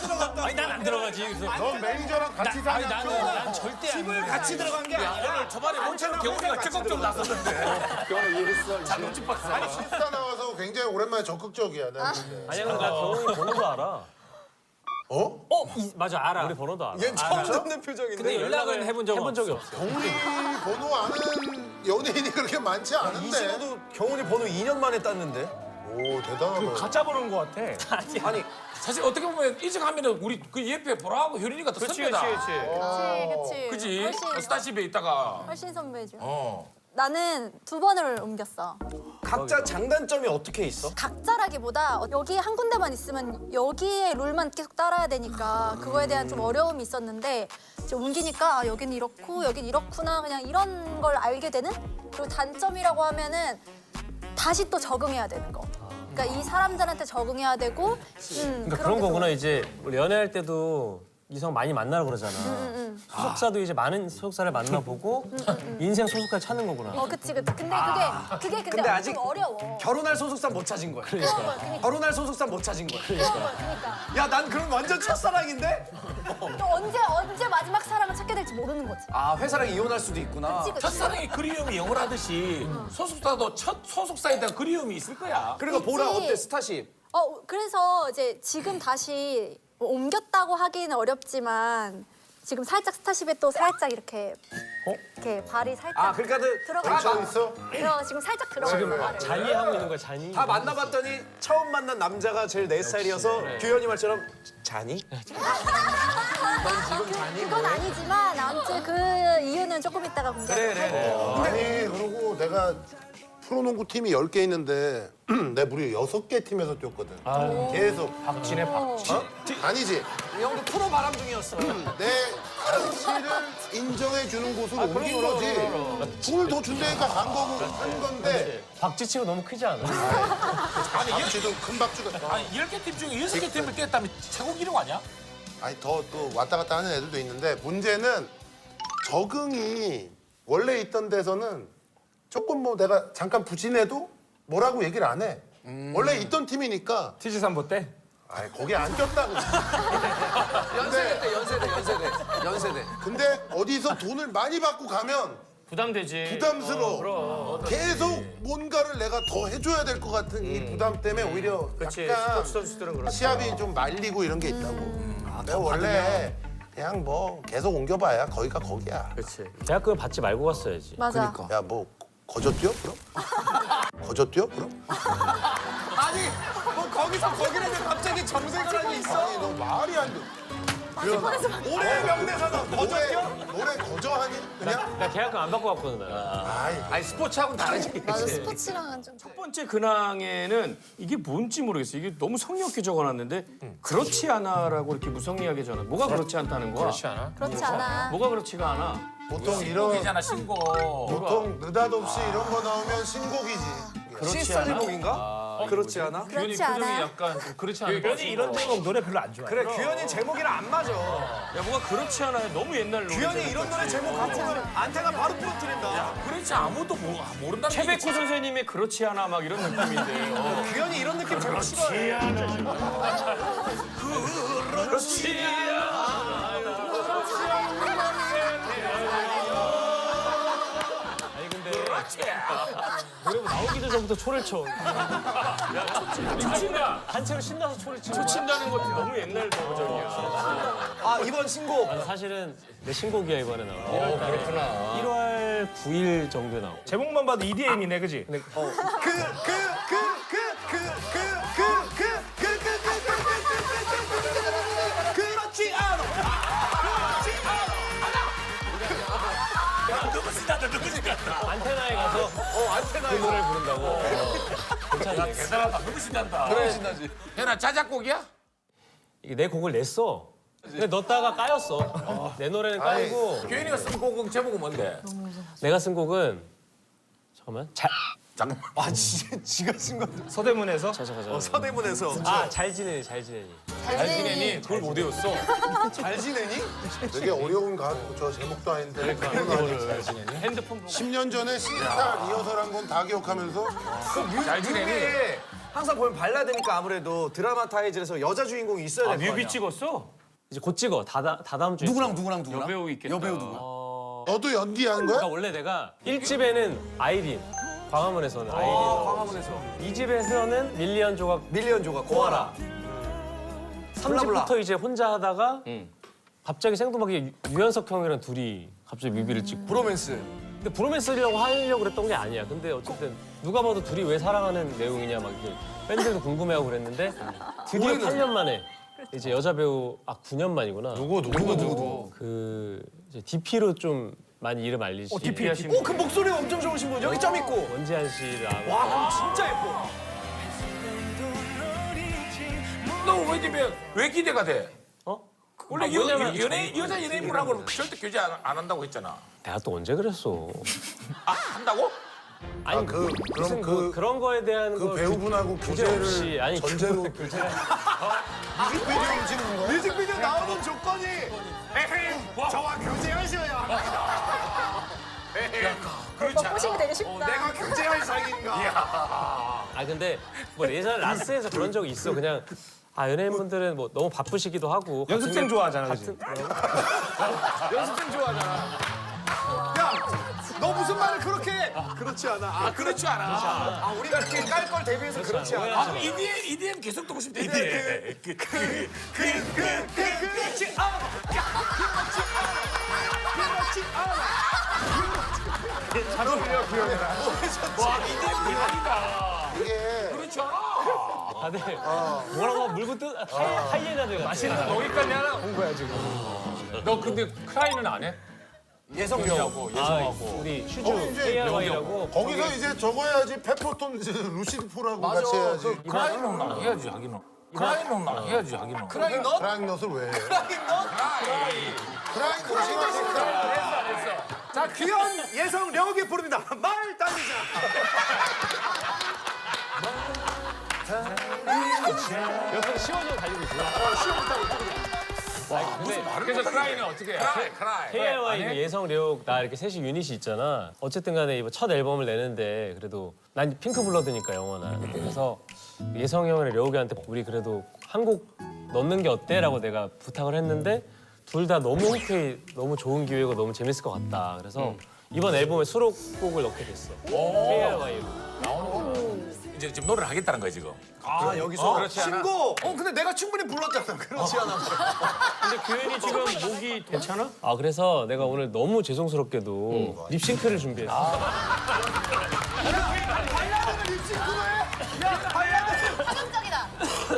Speaker 2: 아니 난 안 들어가지. 그래서
Speaker 6: 넌 매니저랑 같이
Speaker 2: 아니
Speaker 6: 사냐?
Speaker 2: 난 절대 안 들어가.
Speaker 4: 같이 들어간 게 아니야.
Speaker 1: 오늘 저번에 원처럼 겨울이가 적극적으로 나섰는데. 자동집 박사.
Speaker 6: 아니 식사 나와서 굉장히 오랜만에 적극적이야. 나 근데.
Speaker 3: 아니야 근데 나 경훈이 번호도 알아.
Speaker 6: 어?
Speaker 2: 맞아 알아.
Speaker 3: 우리 번호도 알아.
Speaker 4: 얘 처음 듣는 표정인데.
Speaker 2: 근데 연락은 해본 적이
Speaker 3: 없어.
Speaker 6: 동리 번호 아는 연예인이 그렇게 많지 않은데.
Speaker 4: 이진호도 경훈이 번호 2년 만에 땄는데.
Speaker 6: 오 대단하다.
Speaker 3: 가짜 번호인 것 같아.
Speaker 4: 아니
Speaker 1: 사실 어떻게 보면 이직하면은 우리 그 옆에 보라하고 효린이가 더 선배다.
Speaker 10: 그치.
Speaker 1: 그지?
Speaker 10: 훨씬,
Speaker 1: 스타쉽에 있다가.
Speaker 10: 훨씬 선배죠.
Speaker 1: 어.
Speaker 10: 나는 2번을 옮겼어.
Speaker 4: 각자 장단점이 어떻게 있어?
Speaker 10: 각자라기보다 여기 한 군데만 있으면 여기의 룰만 계속 따라야 되니까 그거에 대한 좀 어려움이 있었는데 이제 옮기니까 아, 여긴 이렇고 여긴 이렇구나 그냥 이런 걸 알게 되는 그리고 단점이라고 하면은 다시 또 적응해야 되는 거. 그러니까 이 사람들한테 적응해야 되고
Speaker 3: 그러니까 그런 거구나. 이제 우리 연애할 때도 이성 많이 만나러 그러잖아. 소속사도 이제 많은 소속사를 만나보고 인생 소속사 찾는 거구나.
Speaker 10: 그치. 근데 그게
Speaker 4: 근데 아직
Speaker 10: 좀 어려워.
Speaker 4: 결혼할 소속사 못 찾은 거야. 결혼할 소속사 못 찾은 거야.
Speaker 10: 그러니까
Speaker 4: 야, 난 그럼 완전 첫사랑인데?
Speaker 10: 또 언제 마지막 사랑을 찾게 될지 모르는 거지.
Speaker 4: 아, 회사랑 이혼할 수도 있구나.
Speaker 10: 그치.
Speaker 1: 첫사랑의 그리움이 영원하듯이 소속사도 첫 소속사에 대한 그리움이 있을 거야.
Speaker 4: 그리고 보라
Speaker 10: 있지.
Speaker 4: 어때, 스타쉽?
Speaker 10: 그래서 이제 지금 다시 뭐 옮겼다고 하기는 어렵지만 지금 살짝 스타쉽에 또 살짝 이렇게 이렇게 발이 살짝
Speaker 4: 아, 그러니까
Speaker 10: 들어가
Speaker 6: 있어?
Speaker 10: 지금 살짝 들어가 발을.
Speaker 3: 잔이하고 있는 거야, 잔이.
Speaker 4: 다 만나봤더니 처음 만난 남자가 제일 내 스타일이어서 규현이 말처럼 자니?
Speaker 10: 그건 아니지만 아무튼 그 이유는 조금 이따가 공개할게요.
Speaker 6: 아니 그리고 내가 프로농구 팀이 10개 있는데 내가 무려 6개 팀에서 뛰었거든. 계속.
Speaker 2: 박진해 박.
Speaker 6: 아니지.
Speaker 4: 이 형도 프로 바람 중이었어.
Speaker 6: 내 가치를 인정해주는 곳으로 옮긴 거지. 돈을 더 준다니까 한 건데.
Speaker 3: 박지치고 너무 크지 않아?
Speaker 1: 아니,
Speaker 6: 박쥐도 큰 박쥐가.
Speaker 1: 아니 10개 팀 중에 6개 팀을 뛰었다면 최고 기록 아니야?
Speaker 6: 아니 더 또 왔다 갔다 하는 애들도 있는데 문제는 적응이 원래 있던 데서는 조금 뭐 내가 잠깐 부진해도 뭐라고 얘기를 안 해. 원래 있던 팀이니까.
Speaker 2: TG3보 때?
Speaker 6: 아니 거기 안 꼈다고.
Speaker 4: 연세대.
Speaker 6: 근데 어디서 돈을 많이 받고 가면
Speaker 3: 부담되지.
Speaker 6: 부담스러워. 계속 뭔가를 내가 더 해줘야 될 것 같은 이 부담 때문에 오히려
Speaker 3: 그렇지.
Speaker 6: 약간
Speaker 3: 스포츠 선수들은 그렇지.
Speaker 6: 시합이 좀 말리고 이런 게 있다고. 내가 원래 그냥 뭐 계속 옮겨봐야 거기가 거기야.
Speaker 3: 그렇지. 대학교 받지 말고 갔어야지.
Speaker 10: 맞아.
Speaker 6: 야 뭐 거저 뛰어 그럼? 거저 뛰어 그럼?
Speaker 4: 아니, 뭐 거기서 거기라면 갑자기 정색을 하니 있어?
Speaker 6: 아니 너 말이 안 돼.
Speaker 4: 올해 명대사다.
Speaker 6: 노래 거저하니 그냥?
Speaker 3: 나 계약금 안 받고 왔거든 나.
Speaker 1: 아니 스포츠하고는 다르지.
Speaker 10: 나도 스포츠랑은 좀.
Speaker 5: 첫 번째 근황에는 이게 뭔지 모르겠어. 이게 너무 성의 없게 적어놨는데 그렇지 않아라고 이렇게 무성의하게 적어. 뭐가 그렇지 않다는 거야?
Speaker 2: 그렇지 않아?
Speaker 10: 그렇지 않아.
Speaker 5: 뭐가 그렇지가 않아?
Speaker 6: 보통 이런
Speaker 1: 신곡이잖아 신곡.
Speaker 6: 보통 느닷없이 이런 거 나오면 신곡이지.
Speaker 4: 시스터 제목인가? 그렇지 않아?
Speaker 2: 규현이
Speaker 10: 그렇지
Speaker 2: 표정이
Speaker 10: 않아.
Speaker 2: 약간 좀 그렇지 않아?
Speaker 3: 규현이 이런 제목 노래 별로 안 좋아해.
Speaker 4: 그래 규현이 제목이랑 안 맞아.
Speaker 5: 야 뭐가 그렇지 않아요? 너무 옛날 노래.
Speaker 4: 규현이 이런 노래 제목 갖고 오면 안테나 바로 부러뜨린다.
Speaker 1: 그렇지 아무도 모른다는
Speaker 5: 최백호 선생님의 그렇지 않아 막 이런 느낌인데.
Speaker 4: 규현이 이런 느낌 제목 싫어해.
Speaker 3: 아니 근데 노래 나오기도 전부터 초를 쳐.
Speaker 2: 미친다.
Speaker 3: 단체로 신나서 초를 치는 거야.
Speaker 5: 친다는 것도 너무 옛날 버전이야.
Speaker 4: 아 이번 신곡.
Speaker 3: 나는 사실은 내 신곡이야 이번에 나온. 1월 달에. 그렇구나. 1월 9일 정도에 나온.
Speaker 2: 제목만 봐도 EDM이네, 그지?
Speaker 4: 그렇지 않아.
Speaker 1: 너무 신난다.
Speaker 3: 안테나에 가서
Speaker 4: 안테나에
Speaker 3: 그 노래를 부른다고. 괜찮네.
Speaker 1: 대단하다. 너무 신난다. 그래 신나지. 현아 자작곡이야?
Speaker 3: 이게 내 곡을 냈어. 근데 넣다가 까였어. 내 노래는 까이고
Speaker 1: 규현이가 쓴 곡은 제목은 뭔데?
Speaker 3: 내가 쓴 곡은 잠깐만.
Speaker 1: 잠깐만.
Speaker 4: 아 진짜 지가 쓴 거.
Speaker 2: 서대문에서?
Speaker 4: 서대문에서.
Speaker 3: 잘 지내니 잘 지내니.
Speaker 10: 잘 지내니.
Speaker 2: 그걸 못 외웠어.
Speaker 4: 잘 지내니?
Speaker 6: 되게 어려운 저 제목도 아닌데.
Speaker 5: 핸드폰 보고.
Speaker 6: 10년 전에 시스타 리허설한 건 다 기억하면서
Speaker 1: 잘 지내니?
Speaker 4: 뮤비에 항상 보면 발라드니까 아무래도 드라마타이즈에서 여자 주인공이 있어야 될 거 아니야.
Speaker 5: 뮤비 찍었어?
Speaker 3: 이제 곧 찍어. 다다음 주에.
Speaker 4: 누구랑
Speaker 5: 여배우 있겠다. 여배우 누구?
Speaker 6: 너도 연기한 거야?
Speaker 3: 그러니까 원래 내가 1집에는 아이린, 광화문에서는 아이린.
Speaker 4: 광화문에서
Speaker 3: 2집에서는 밀리언 조각
Speaker 4: 밀리언 조각 고아라.
Speaker 3: 3집부터 이제 혼자 하다가 갑자기 생뚱하게 유연석 형이랑 둘이 갑자기 뮤비를 찍고.
Speaker 4: 브로맨스.
Speaker 3: 근데 브로맨스려고 하려고 그랬던 게 아니야. 근데 어쨌든 누가 봐도 둘이 왜 사랑하는 내용이냐 막 이렇게 팬들도 궁금해하고 그랬는데 드디어 8년 만에 이제 여자 배우 9년 만이구나.
Speaker 4: 누구?
Speaker 3: 그 이제 DP로 좀 많이 이름 알리시.
Speaker 4: DP 하신 분. 그 목소리가 엄청 좋으신 분. 여기 점 있고.
Speaker 3: 원지한 씨랑.
Speaker 4: 와, 진짜 예뻐.
Speaker 1: 왜 기대가 돼?
Speaker 3: 어?
Speaker 1: 원래
Speaker 3: 왜냐면
Speaker 1: 여자 연예인분하고는 절대 교제 안 한다고 했잖아.
Speaker 3: 내가 또 언제 그랬어?
Speaker 1: 아 한다고?
Speaker 3: 아니 무슨 그런 거에 대한
Speaker 6: 그
Speaker 3: 거
Speaker 6: 배우분하고
Speaker 3: 규제 없이
Speaker 6: 교제를
Speaker 3: 아니
Speaker 6: 전제로
Speaker 3: 교제
Speaker 6: 뮤직비디오 찍는 거야?
Speaker 4: 뮤직비디오 나오는 조건이 저와 교제하셔야.
Speaker 10: 꼬시기 되게 쉽다.
Speaker 4: 내가 교제할 사이인가?
Speaker 3: 아 근데 뭐 예전에 라스에서 그런 적이 있어. 그냥 연예인분들은 뭐 너무 바쁘시기도 하고
Speaker 2: 연습생 좋아하잖아, 그지?
Speaker 4: 연습생 좋아하잖아. 야, 너 무슨 말을 그렇게 해? 그렇지 않아.
Speaker 1: 그렇지 않아.
Speaker 4: 우리가 이렇게 깔 걸 대비해서 그렇지 않아.
Speaker 1: 아, EDM 계속 듣고 싶다. EDM.
Speaker 4: 그렇지 않아.
Speaker 1: 와, EDM 대박이다.
Speaker 6: 이게
Speaker 1: 그렇지 않아.
Speaker 3: 다들 뭐라고 물고 뜯 하이에나들 같아.
Speaker 2: 맛있는 거기까지 하나 온 거야, 지금. 너 근데 크라이는 안 해?
Speaker 4: 예성하고.
Speaker 3: 우리 슈즈
Speaker 6: 이제
Speaker 3: KRY라고
Speaker 6: 거기서 이제 적어야지 페퍼톤 루시드 포라고 같이 해야지.
Speaker 1: 크라이는 나 해야지 하기는. 크라이는 나 해야지 하기는.
Speaker 4: 크라잉 넛?
Speaker 6: 크라잉 넛을 왜 해?
Speaker 4: 크라잉 넛?
Speaker 6: 크라잉 넛이
Speaker 4: 자, 귀여운 예성 령욱이 부릅니다. 말 달리자.
Speaker 3: 옆에 시원형 달리고 있어.
Speaker 2: 그래서 크라이는 어떻게 해?
Speaker 1: 크라이.
Speaker 3: KRY 그 예성 려욱 나 이렇게 셋이 유닛이 있잖아. 어쨌든 간에 이번 첫 앨범을 내는데 그래도 난 핑크 블러드니까 영원한. 그래서 예성 형이랑 려욱이한테 우리 그래도 한 곡 넣는 게 어때?라고 내가 부탁을 했는데 둘 다 너무 흔쾌히 너무 좋은 기회고 너무 재밌을 것 같다. 그래서 이번 앨범에 수록곡을 넣게 됐어. KRY로.
Speaker 1: 이제 지금 노래를 하겠다는 거야 지금.
Speaker 4: 아, 여기서
Speaker 1: 그렇지 않아?
Speaker 4: 신곡. 근데 내가 충분히 불렀잖아. 그렇지 않아.
Speaker 5: 근데 규현이 지금 목이 괜찮아?
Speaker 3: 그래서 내가 오늘 너무 죄송스럽게도 립싱크를 준비했어.
Speaker 4: 발라드는 립싱크로 해. 야, 발라드.
Speaker 10: 한정적이다.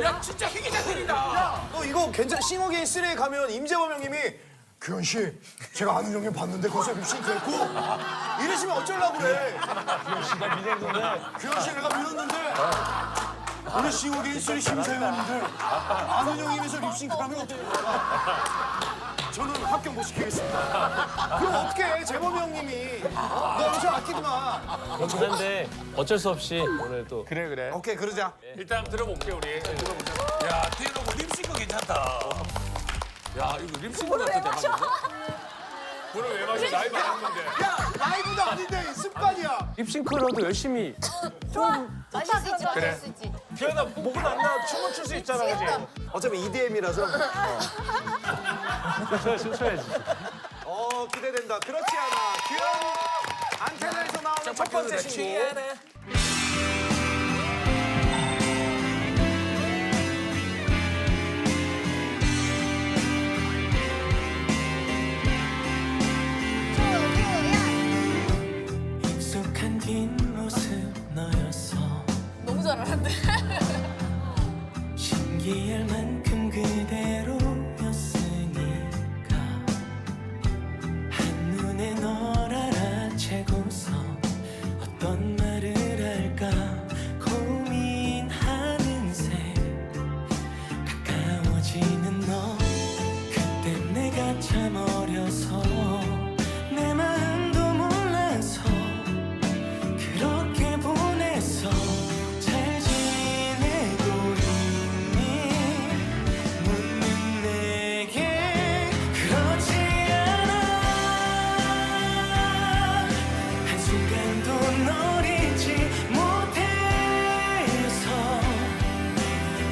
Speaker 1: 야 진짜 희귀자들이다.
Speaker 4: 너 이거 괜찮? 싱어게인 3에 가면 임재범 형님이 규현 씨, 제가 아는 형님 봤는데 거기서 립싱크했고 이러시면 어쩌려고 그래? 규현 씨가 밀었는데, 규현 씨 내가 밀었는데 우리 싱어게인 3 심사위원인데 아는 형님에서 립싱크하면 어떡해? 저는 합격 못 시키겠습니다. 그럼 어떻게 해, 재범이 형님이? 너 엄청 아끼더만.
Speaker 3: 그렇긴 한데 어쩔 수 없이 오늘 또
Speaker 2: 그래.
Speaker 4: 오케이, 그러자.
Speaker 2: 일단 들어볼게 우리.
Speaker 1: 야 대놓고 립싱크 괜찮다. 야 이거 립싱크 같은 대박인데?
Speaker 2: 오늘 왜 마셔? 나이 많았는데.
Speaker 4: 야, 라이브도 아닌데 습관이야.
Speaker 3: 립싱크라도 열심히
Speaker 10: 마실 수 있지, 마실 수 있지.
Speaker 2: 규현아 목은 안 나. 춤을 출 수 있잖아, 그지?
Speaker 4: 어차피 EDM이라서.
Speaker 3: 춤춰야지.
Speaker 4: 기대된다. 그렇지 않아. 규현 안테나에서 나오는 첫 번째 신곡.
Speaker 9: 익숙한 뒷모습 너였어
Speaker 8: 너무 잘하는데.
Speaker 9: 신기할 만큼 그대로였으니까 한눈에 널 알아채고서 어떤 말을 할까 고민하는 새 가까워지는 너 그때 내가 참 어려서 내 마음도 몰라서 그렇게 보냈어 잘 지내고 있니 묻는 내게 그렇지 않아 한순간도 널 잊지 못해서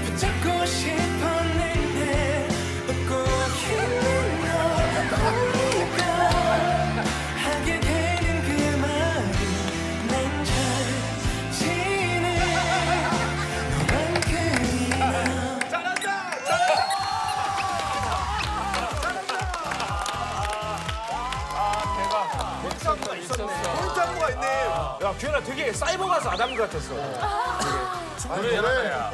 Speaker 9: 붙잡고 싶었는데 웃고 있는 너 우리가 하게 되는 그 말은 난 잘 지내 너만큼이나
Speaker 4: 홀장구가 있네.
Speaker 2: 야, 규현아 되게 사이버 가수 아담 같았어.
Speaker 6: 아니,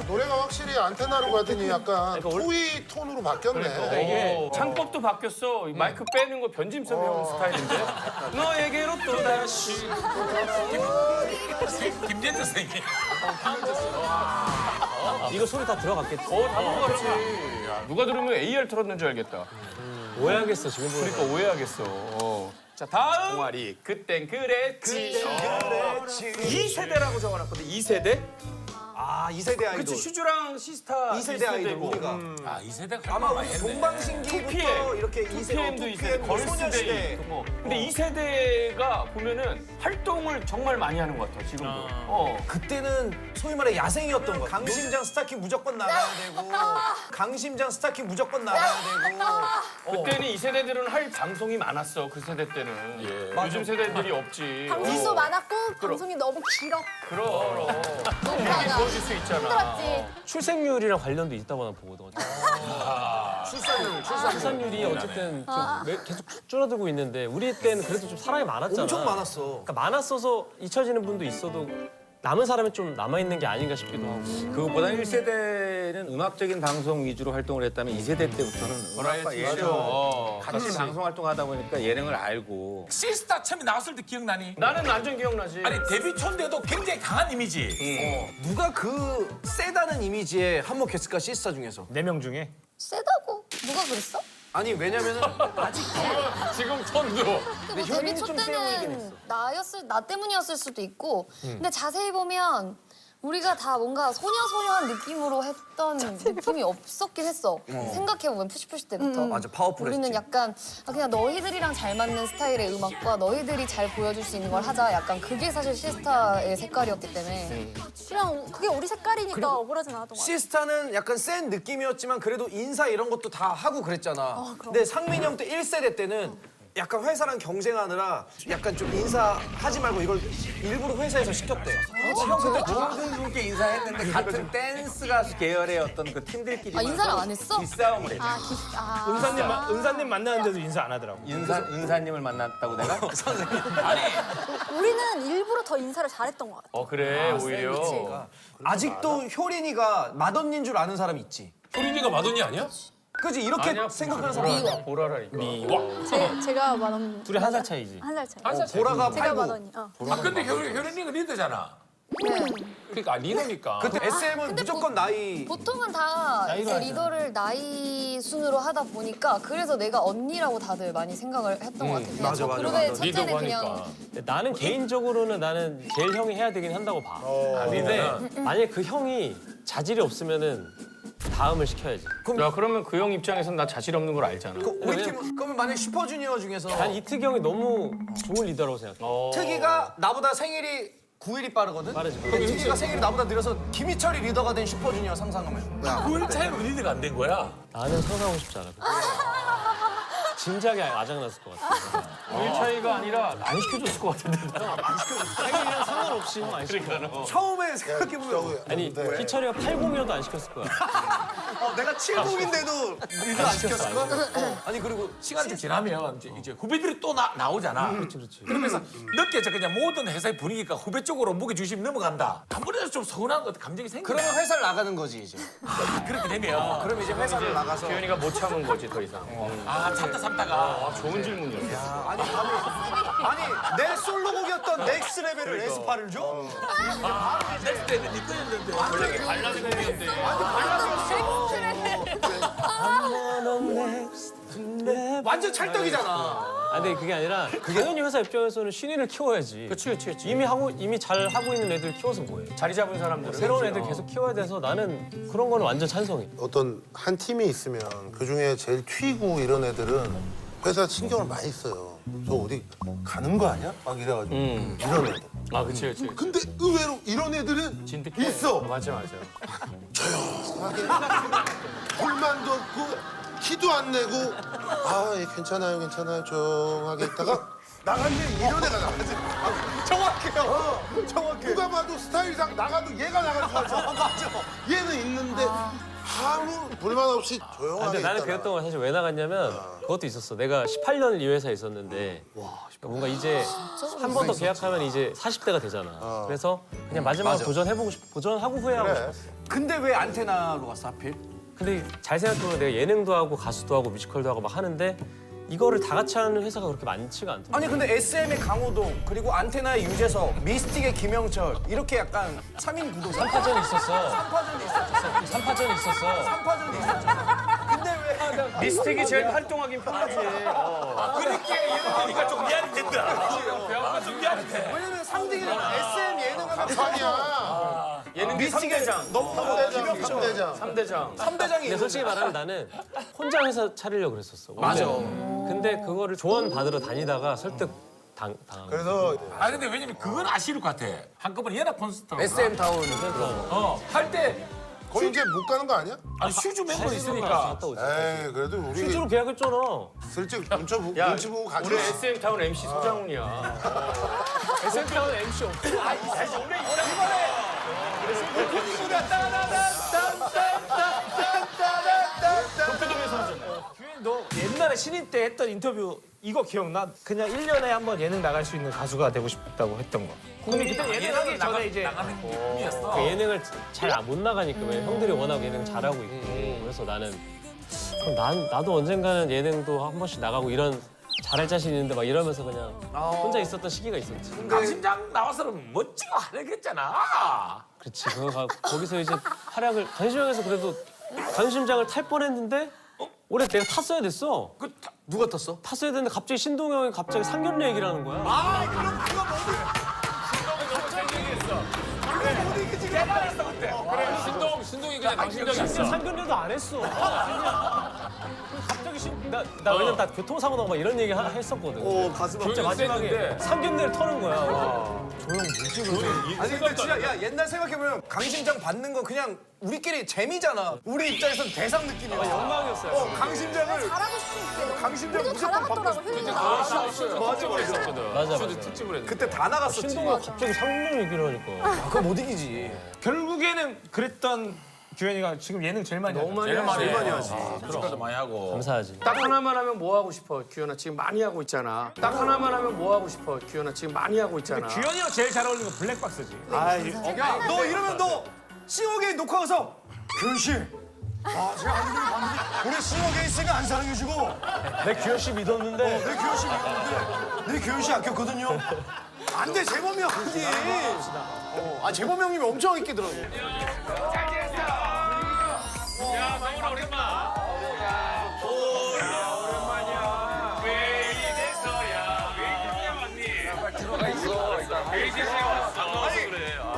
Speaker 6: 노래가 확실히 안테나로 가더니 약간 토이 톤으로 바뀌었네.
Speaker 2: 이게 창법도 바뀌었어. 이 마이크 빼는 거 변짐성 배우는 스타일인데. 너에게로 또다시.
Speaker 1: 김재태 선생님.
Speaker 3: 이거 소리 다 들어갔겠지.
Speaker 2: 다 들어갔지. 누가 들으면 AR 틀었는 줄 알겠다.
Speaker 3: 오해하겠어 지금 보니까.
Speaker 2: 그러니까 오해하겠어. 자, 다음. 동아리. 그땐 그랬지.
Speaker 4: 그랬지.
Speaker 2: 2세대라고 적어놨거든. 2세대?
Speaker 4: 아, 2세대 아이돌.
Speaker 2: 그치, 슈즈랑 시스타
Speaker 4: 2세대 아이돌
Speaker 2: 2세대고.
Speaker 4: 우리가.
Speaker 1: 아 이 세대가
Speaker 4: 아마
Speaker 1: 많이
Speaker 4: 우리
Speaker 1: 했네.
Speaker 4: 동방신기부터
Speaker 2: 2PM.
Speaker 4: 이렇게 2세대,
Speaker 2: 2PM도 2세대, 걸스데이. 근데 2세대가 보면은 활동을 정말 많이 하는 것 같아, 지금도.
Speaker 4: 그때는 소위 말해 야생이었던 거야. 강심장 스타킹 무조건 나가야 되고, 강심장 스타킹 무조건 나가야 되고.
Speaker 2: 그때는 2세대들은 할 방송이 많았어, 그 세대 때는. 요즘 세대들이 없지.
Speaker 10: 방송도 많았고 방송이 너무 길어.
Speaker 2: 그럼.
Speaker 10: 너무
Speaker 2: 얘기
Speaker 10: 많아.
Speaker 2: 보여줄 수 있잖아.
Speaker 10: 힘들었지.
Speaker 3: 출생률이랑 관련도 있다고 난 보거든. 출산율이 어쨌든 좀 계속 줄어들고 있는데 우리 때는 그래도 좀 사람이 많았잖아.
Speaker 4: 엄청 많았어.
Speaker 3: 그러니까 많았어서 잊혀지는 분도 있어도 남은 사람이 좀 남아있는 게 아닌가 싶기도 하고.
Speaker 7: 그것보다 1세대는 음악적인 방송 위주로 활동을 했다면 2세대 때부터는 음악과 예능 같이 방송 활동하다 보니까 예능을 알고
Speaker 1: 시스타 처음에 나왔을 때 기억나니?
Speaker 2: 나는 완전 기억나지.
Speaker 1: 아니 데뷔 초인데도 굉장히 강한 이미지.
Speaker 4: 누가 그 세다는 이미지에 한몫했을까, 시스타 중에서?
Speaker 2: 4명 중에?
Speaker 10: 세다고 누가 그랬어?
Speaker 4: 아니, 왜냐면은 아직
Speaker 2: 지금 선두.
Speaker 10: 근데 데뷔 초 때는 나 때문이었을 수도 있고 근데 자세히 보면 우리가 다 뭔가 소녀소녀한 느낌으로 했던 느낌이 없었긴 했어. 생각해보면 푸시푸시 때부터.
Speaker 4: 맞아, 파워풀했지.
Speaker 10: 우리는 약간 그냥 너희들이랑 잘 맞는 스타일의 음악과 너희들이 잘 보여줄 수 있는 걸 하자. 약간 그게 사실 시스타의 색깔이었기 때문에.
Speaker 11: 그냥 그게 우리 색깔이니까 억울하진 않았던 것 같아.
Speaker 4: 시스타는 약간 센 느낌이었지만 그래도 인사 이런 것도 다 하고 그랬잖아. 근데 상민이 형 때 1세대 때는 약간 회사랑 경쟁하느라 약간 좀 인사하지 말고 이걸 일부러 회사에서 시켰대.
Speaker 7: 모든 분께 인사했는데 같은 댄스가 계열의 어떤 그 팀들끼리
Speaker 11: 인사를 안 했어?
Speaker 7: 기싸움을 했지.
Speaker 3: 은사님 만나는데도 인사 안 하더라고.
Speaker 7: 은사님을 만났다고 내가?
Speaker 10: 우리는 일부러 더 인사를 잘했던 것 같아.
Speaker 2: 그래 오히려.
Speaker 4: 아직도 효린이가 맏언니인 줄 아는 사람 있지.
Speaker 1: 효린이가 맏언니 아니야?
Speaker 4: 그지 이렇게 생각하는 사람.
Speaker 2: 보라라니까.
Speaker 10: 제가 맏언니.
Speaker 3: 둘이 한 살 차이지.
Speaker 10: 한 살 차이.
Speaker 4: 보라가
Speaker 10: 제가
Speaker 4: 8구.
Speaker 10: 맏언니.
Speaker 1: 아 근데 효린이가 리더잖아. 그러니까 리더니까.
Speaker 4: 근데 SM은 무조건 나이.
Speaker 11: 보통은 다 이제 리더를 나이 순으로 하다 보니까 그래서 내가 언니라고 다들 많이 생각을 했던 것 같아요. 그냥
Speaker 4: 맞아,
Speaker 11: 저
Speaker 4: 맞아,
Speaker 11: 그룹의
Speaker 4: 맞아.
Speaker 11: 첫째는 그냥
Speaker 3: 나는 개인적으로는 나는 제일 형이 해야 되긴 한다고 봐. 근데 만약에 그 형이 자질이 없으면은 다음을 시켜야지.
Speaker 2: 야 그러면 그 형 입장에서는 나 자질 없는 걸 알잖아.
Speaker 4: 우리 팀 그러면 만약 슈퍼주니어 중에서
Speaker 3: 난 이특이 형이 너무 좋은 리더라고 생각해.
Speaker 4: 특이가 나보다 생일이 9일이 빠르거든?
Speaker 3: 빠르지.
Speaker 4: 근데 특이가 생일이 나보다 느려서 김희철이 리더가 된 슈퍼주니어 상상하면.
Speaker 1: 9일 차이로 리더가 안 된 거야.
Speaker 3: 나는 상상하고 싶지 않아. 진작에 아작났을 것 같아.
Speaker 2: 1 차이가 아니라 안 시켜줬을 것 같은데.
Speaker 3: 생일이랑 상관없이 형 안 시켜.
Speaker 4: 처음에 생각해보면
Speaker 3: 아니 희철이가 80이라도 안 시켰을 거야.
Speaker 4: 내가 70인데도 리더 안 시켰을까? 아니 그리고
Speaker 1: 시간이 좀 지나면 이제 후배들이 또 나오잖아. 그렇지. 그러면서 느껴져 그냥 모든 회사의 분위기가 후배 쪽으로 무게 중심이 넘어간다. 아무래도 좀 서운한 것 감정이 생겨.
Speaker 4: 그러면 회사를 나가는 거지 이제.
Speaker 1: 그렇게 되면
Speaker 4: 그럼 이제 회사를 나가서.
Speaker 2: 규현이가 못 참은 거지 더 이상.
Speaker 1: 참다가
Speaker 2: 좋은 질문이었어.
Speaker 4: 아니 내 솔로곡이었던 넥스 레벨을 에스파를 줘?
Speaker 1: 넥스트에는 네 거였는데 원래
Speaker 2: 발라드 곡이었는데.
Speaker 4: 완전 찰떡이잖아.
Speaker 3: 아 근데 그게 아니라 당연히 회사 입장에서는 신인을 키워야지.
Speaker 2: 그치.
Speaker 3: 이미 잘 하고 있는 애들 키워서 뭐해?
Speaker 2: 자리 잡은 사람들.
Speaker 3: 새로운 애들 계속 키워야 돼서 나는 그런 거는 완전 찬성이.
Speaker 6: 어떤 한 팀이 있으면 그 중에 제일 튀고 이런 애들은 회사 신경을 많이 써요. 저 어디 가는 거 아니야? 막 이래가지고 이런 애들.
Speaker 2: 아 그치.
Speaker 6: 근데 의외로 이런 애들은
Speaker 2: 진득해.
Speaker 6: 있어.
Speaker 2: 맞아.
Speaker 6: 조용하게 불만도 없고 키도 안 내고 예, 괜찮아요 조용하게 있다가 나갔는데 이런 애가 나가지. 정확해요. 정확해. 누가 봐도 스타일상 나가도 얘가 나가는 거죠. 맞아. 얘는 있는데 아무 불만 없이 조용하게
Speaker 3: 근데 나는
Speaker 6: 있다가.
Speaker 3: 그랬던 건 사실 왜 나갔냐면 그것도 있었어. 내가 18년을 이 회사에 있었는데 뭔가 이제 한 번 더 계약하면 이제 40대가 되잖아. 그래서 그냥 마지막으로 도전하고 후회하고 싶었어.
Speaker 4: 근데 왜 안테나로 갔어 하필?
Speaker 3: 근데 잘 생각해보면 내가 예능도 하고 가수도 하고 뮤지컬도 하고 막 하는데 이거를 다 같이 하는 회사가 그렇게 많지가 않더라고.
Speaker 4: 아니 근데 SM의 강호동 그리고 안테나의 유재석 미스틱의 김영철 이렇게 약간 3인 구도
Speaker 3: 3파전이 있었어.
Speaker 4: 3파전이 있었죠.
Speaker 3: 3파전이 있었어.
Speaker 4: 3파전이 있었잖아. 근데 왜
Speaker 2: 미스틱이 제일 활동하긴 편하지.
Speaker 1: 그렇게 얘가 좀 미안이 된다. 좀 미안이 돼.
Speaker 4: 왜냐면 상대가 SM 예능하면
Speaker 6: 아니야.
Speaker 4: 미스틱의
Speaker 6: 너무 3대장.
Speaker 2: 3대장.
Speaker 4: 3대장이
Speaker 3: 근데 솔직히 말하면 나는 혼자 회사 차리려고 그랬었어.
Speaker 4: 맞아.
Speaker 3: 근데 그거를 조언 받으러 다니다가 설득 당한 거야.
Speaker 6: 그래서
Speaker 1: 근데 왜냐면 그건 아쉬울 것 같아. 한꺼번에 연합 콘서트
Speaker 4: SM 타운
Speaker 1: 할 때
Speaker 6: 거의 이제 못 가는 거 아니야?
Speaker 1: 슈즈 멤버 있으니까
Speaker 3: 갔다 오지.
Speaker 6: 에이 그래도 우리
Speaker 3: 실제로 계약했잖아.
Speaker 6: 슬쩍 눈치 보고 가지.
Speaker 2: 우리 SM 타운 MC 소장훈이야.
Speaker 3: SM 타운 MC 없어.
Speaker 12: 너 옛날에 신인 때 했던 인터뷰 이거 기억나? 그냥 1년에 한 번 예능 나갈 수 있는 가수가 되고 싶다고 했던 거. 근데 그때 예능 하기 전에 이제
Speaker 1: 나가는 꿈이었어.
Speaker 3: 그 예능을 잘 못 나가니까 왜 형들이 워낙 예능 잘하고 있고 그래서 나는 그럼 나도 언젠가는 예능도 한 번씩 나가고 이런 잘할 자신 있는데 막 이러면서 그냥 혼자 있었던 시기가 있었지.
Speaker 1: 강심장 나와서는 멋지고 하겠잖아.
Speaker 3: 그렇지. 거기서 이제 활약을 강심장에서 그래도 강심장을 탈 뻔했는데 올해 내가 탔어야 됐어.
Speaker 4: 누가 탔어?
Speaker 3: 탔어야 됐는데 갑자기 신동엽이 갑자기 상견례 얘기를 하는 거야.
Speaker 1: 신동이 그냥 강심장이었어.
Speaker 3: 상견례도 안 했어. 갑자기 나 왜냐면 나 교통사고 나고 막 이런 얘기 했었거든.
Speaker 4: 가슴
Speaker 3: 진짜 마지막에 상견례를 터는 거야. 조용 뭐지?
Speaker 4: 아니 근데 진짜 야 옛날 생각해보면 강심장 받는 건 그냥 우리끼리 재미잖아. 우리 입장에서는 대상 느낌이야.
Speaker 3: 영광이었어요.
Speaker 4: 강심장을
Speaker 10: 잘하고 싶은데
Speaker 4: 강심장
Speaker 10: 우리도
Speaker 4: 무조건 받고
Speaker 10: 잘하더라고
Speaker 4: 싶어.
Speaker 10: 힐링.
Speaker 3: 맞아.
Speaker 2: 특집을 했는데.
Speaker 4: 그때 다 나갔었지.
Speaker 3: 신동아 갑자기 상명 얘기를 하니까.
Speaker 4: 아, 그거 못 이기지.
Speaker 12: 결국에는 그랬던 규현이가 지금 예능 제일 많이 하잖아.
Speaker 1: 제일 많이
Speaker 4: 하지.
Speaker 1: 축가도 많이 하고.
Speaker 3: 감사하지.
Speaker 2: 딱 하나만 하면 뭐 하고 싶어, 규현아? 지금 많이 하고 있잖아. 딱 하나만 하면 뭐 하고 싶어, 규현아? 지금 많이 하고 있잖아.
Speaker 12: 규현이랑 제일 잘 어울리는 건 블랙박스지.
Speaker 4: 야, 너 이러면 너 싱어게인 녹화 가서 규현 씨. 아, 제가 아무리 봤는데 우리 싱어게인 씨가 안 사랑해주고
Speaker 12: 내 규현 씨 믿었는데.
Speaker 4: 내 규현 씨 믿었는데 내 규현 씨 아꼈거든요. 안 돼, 재범이 형 그게. 아, 재범이 형님이 엄청 아끼더라고.